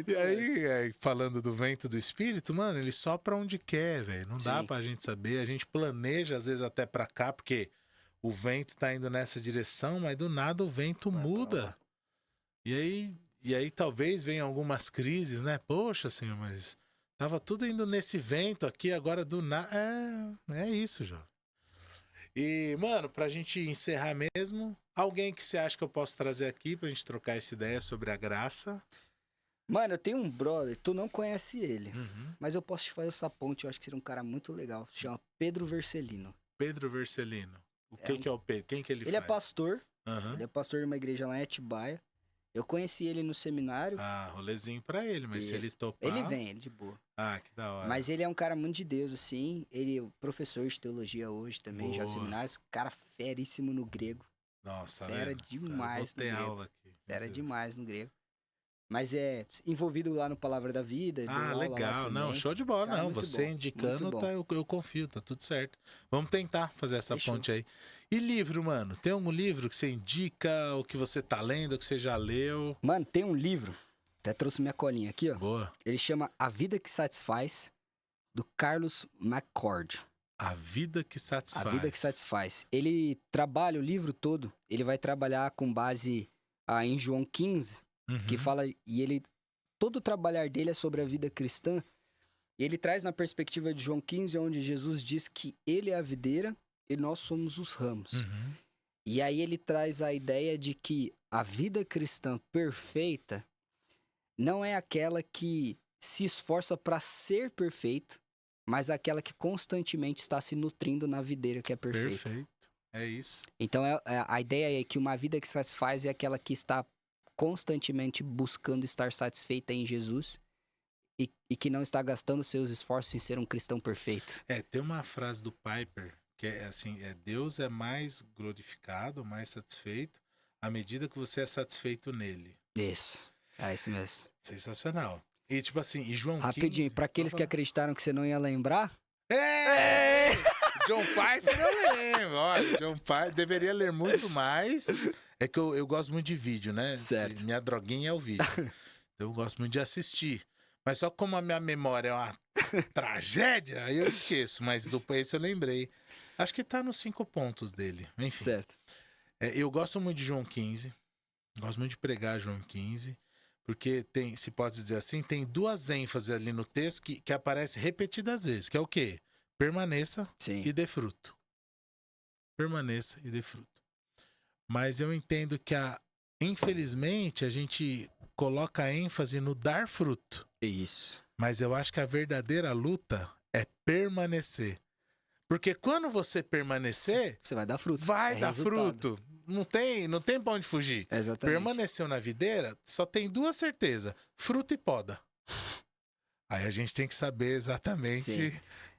E aí, falando do vento do espírito, mano, ele sopra onde quer, velho. Não dá pra gente saber. A gente planeja, às vezes, até pra cá, porque o vento tá indo nessa direção, mas do nada o vento muda. E aí talvez venham algumas crises, né? Poxa, Senhor, mas tava tudo indo nesse vento aqui, agora do nada. É isso, jovem. E, mano, pra gente encerrar mesmo, alguém que você acha que eu posso trazer aqui pra gente trocar essa ideia sobre a graça? Mano, eu tenho um brother, tu não conhece ele, mas eu posso te fazer essa ponte, eu acho que seria um cara muito legal. Se chama Pedro Vercelino. Pedro Vercelino. Que é o Pedro? Quem que ele faz? Ele é pastor. Ele é pastor de uma igreja lá em Atibaia. Eu conheci ele no seminário. Rolezinho pra ele, mas se ele topar... Ele vem, ele de boa. Que da hora. Mas ele é um cara muito de Deus, assim. Ele é professor de teologia hoje também, já seminários. Cara feríssimo no grego. Nossa, fera demais no grego. Aula aqui. Fera demais no grego. Mas é envolvido lá no Palavra da Vida. Legal. Não, show de bola. Cara, não, você bom, indicando, eu confio, tá tudo certo. Vamos tentar fazer essa ponte aí. E livro, mano? Tem algum livro que você indica, o que você tá lendo, o que você já leu? Mano, tem um livro, até trouxe minha colinha aqui, ó. Boa. Ele chama A Vida que Satisfaz, do Carlos McCord. A Vida que Satisfaz. A Vida que Satisfaz. Ele trabalha o livro todo, ele vai trabalhar com base em João 15, que fala, e ele, todo o trabalhar dele é sobre a vida cristã, e ele traz na perspectiva de João 15, onde Jesus diz que ele é a videira e nós somos os ramos. E aí ele traz a ideia de que a vida cristã perfeita não é aquela que se esforça para ser perfeita, mas aquela que constantemente está se nutrindo na videira que é perfeita. Perfeito, é isso. Então a ideia é que uma vida que satisfaz é aquela que está constantemente buscando estar satisfeita em Jesus e que não está gastando seus esforços em ser um cristão perfeito. Tem uma frase do Piper que é assim, Deus é mais glorificado, mais satisfeito à medida que você é satisfeito nele. Isso, é isso mesmo. Sensacional. E tipo assim, e João Rapidinho, 15, pra aqueles que acreditaram que você não ia lembrar... John Piper eu lembro. Olha, John Piper deveria ler muito mais. É que eu gosto muito de vídeo, né? Certo. Minha droguinha é o vídeo. Eu gosto muito de assistir. Mas só como a minha memória é uma tragédia, aí eu esqueço. Mas esse eu lembrei. Acho que tá nos 5 pontos dele. Enfim. Certo. Eu gosto muito de João 15. Gosto muito de pregar João 15. Porque tem, se pode dizer assim, tem 2 ênfases ali no texto que aparecem repetidas vezes. Que é o quê? Permaneça e dê fruto. Permaneça e dê fruto. Mas eu entendo que, infelizmente, a gente coloca ênfase no dar fruto. Isso. Mas eu acho que a verdadeira luta é permanecer. Porque quando você permanecer... Você vai dar fruto. Vai dar fruto. Não tem pra onde fugir. Exatamente. Permaneceu na videira, só tem 2 certezas. Fruto e poda. Aí a gente tem que saber exatamente Sim.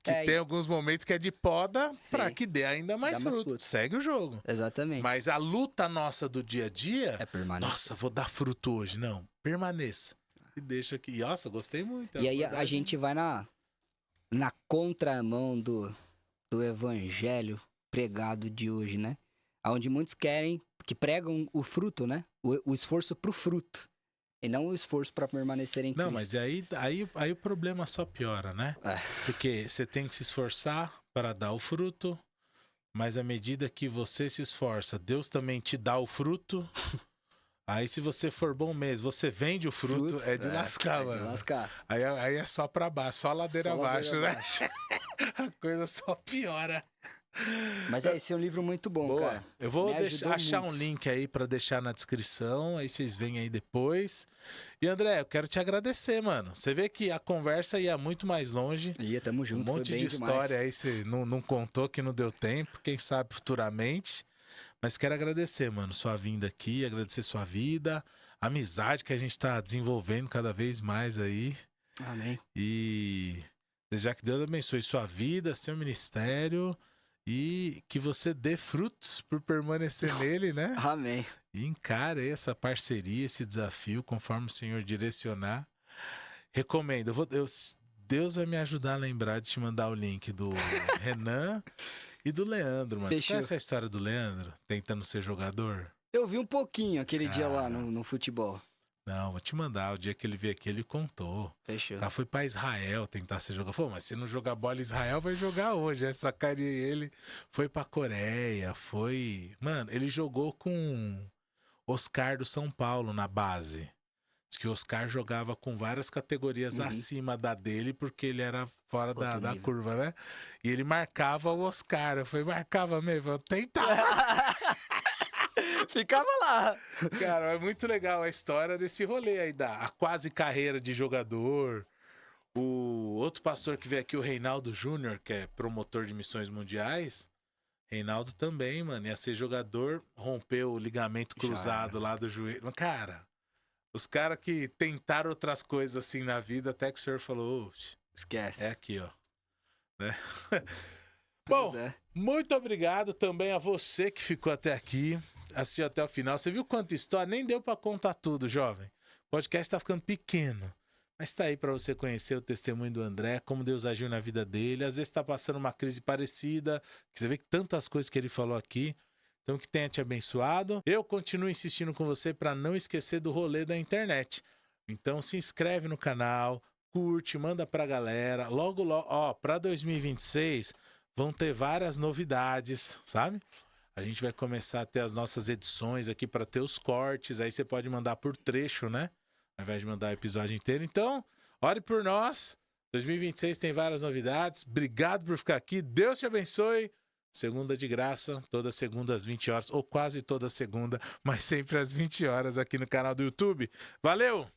que tem alguns momentos que é de poda para Sim. que dê ainda mais Dá mais fruto. fruto. Segue o jogo. Exatamente. Mas a luta nossa do dia a dia... É permanecer. Nossa, vou dar fruto hoje. Não, permaneça. E deixa aqui. Nossa, gostei muito. E aí a gente vai na contramão do evangelho pregado de hoje, né? Onde muitos que pregam o fruto, né? O esforço pro fruto. E não o esforço para permanecer em Cristo. Não, mas aí o problema só piora, né? É. Porque você tem que se esforçar para dar o fruto, mas à medida que você se esforça, Deus também te dá o fruto. Aí se você for bom mesmo, você vende o fruto, é de lascar, mano. É de lascar. Aí é só pra baixo, só ladeira abaixo, né? A coisa só piora. Mas esse é um livro muito bom, Boa. cara. Eu vou ajudou achar muito. um link aí pra deixar na descrição, aí vocês veem aí depois. E André, eu quero te agradecer, mano. Você vê que a conversa ia muito mais longe. Tamo junto, Um monte foi bem de história demais. aí você não contou, que não deu tempo. Quem sabe futuramente. Mas quero agradecer, mano, sua vinda aqui, agradecer sua vida, a amizade que a gente tá desenvolvendo cada vez mais aí. Amém. E desejar que Deus abençoe sua vida, seu ministério e que você dê frutos por permanecer nele, né? Amém. E encare essa parceria, esse desafio, conforme o Senhor direcionar. Recomendo. Deus vai me ajudar a lembrar de te mandar o link do Renan e do Leandro, mano. Você Fechou. conhece a história do Leandro tentando ser jogador? Eu vi um pouquinho aquele dia lá Cara. no futebol. Não, vou te mandar. O dia que ele veio aqui, ele contou. Fechou. Tá, foi pra Israel tentar ser jogador. Falou, mas se não jogar bola em Israel, vai jogar hoje. Aí sacaria ele. Foi pra Coreia, foi... Mano, ele jogou com Oscar do São Paulo na base. Diz que o Oscar jogava com várias categorias acima da dele, porque ele era fora da nível. curva, né? E ele marcava o Oscar. Eu falei, marcava mesmo? Eu tentava. Ficava lá. Cara, é muito legal a história desse rolê aí, a quase carreira de jogador. O outro pastor que veio aqui, o Reinaldo Júnior, que é promotor de missões mundiais. Reinaldo também, mano, ia ser jogador, rompeu o ligamento cruzado lá do joelho. Mas, cara, os caras que tentaram outras coisas assim na vida, até que o senhor falou, Esquece. é aqui, ó. Né? Bom, muito obrigado também a você que ficou até aqui, assistiu até o final. Você viu quanta história? Nem deu pra contar tudo, jovem. O podcast tá ficando pequeno. Mas tá aí pra você conhecer o testemunho do André, como Deus agiu na vida dele. Às vezes tá passando uma crise parecida, que você vê que tantas coisas que ele falou aqui. Então que tenha te abençoado. Eu continuo insistindo com você pra não esquecer do rolê da internet. Então se inscreve no canal, curte, manda pra galera. Logo, ó, pra 2026 vão ter várias novidades, sabe? A gente vai começar a ter as nossas edições aqui pra ter os cortes. Aí você pode mandar por trecho, né? Ao invés de mandar o episódio inteiro. Então, ore por nós. 2026 tem várias novidades. Obrigado por ficar aqui. Deus te abençoe. Segunda de graça, toda segunda às 20 horas, ou quase toda segunda, mas sempre às 20 horas aqui no canal do YouTube. Valeu!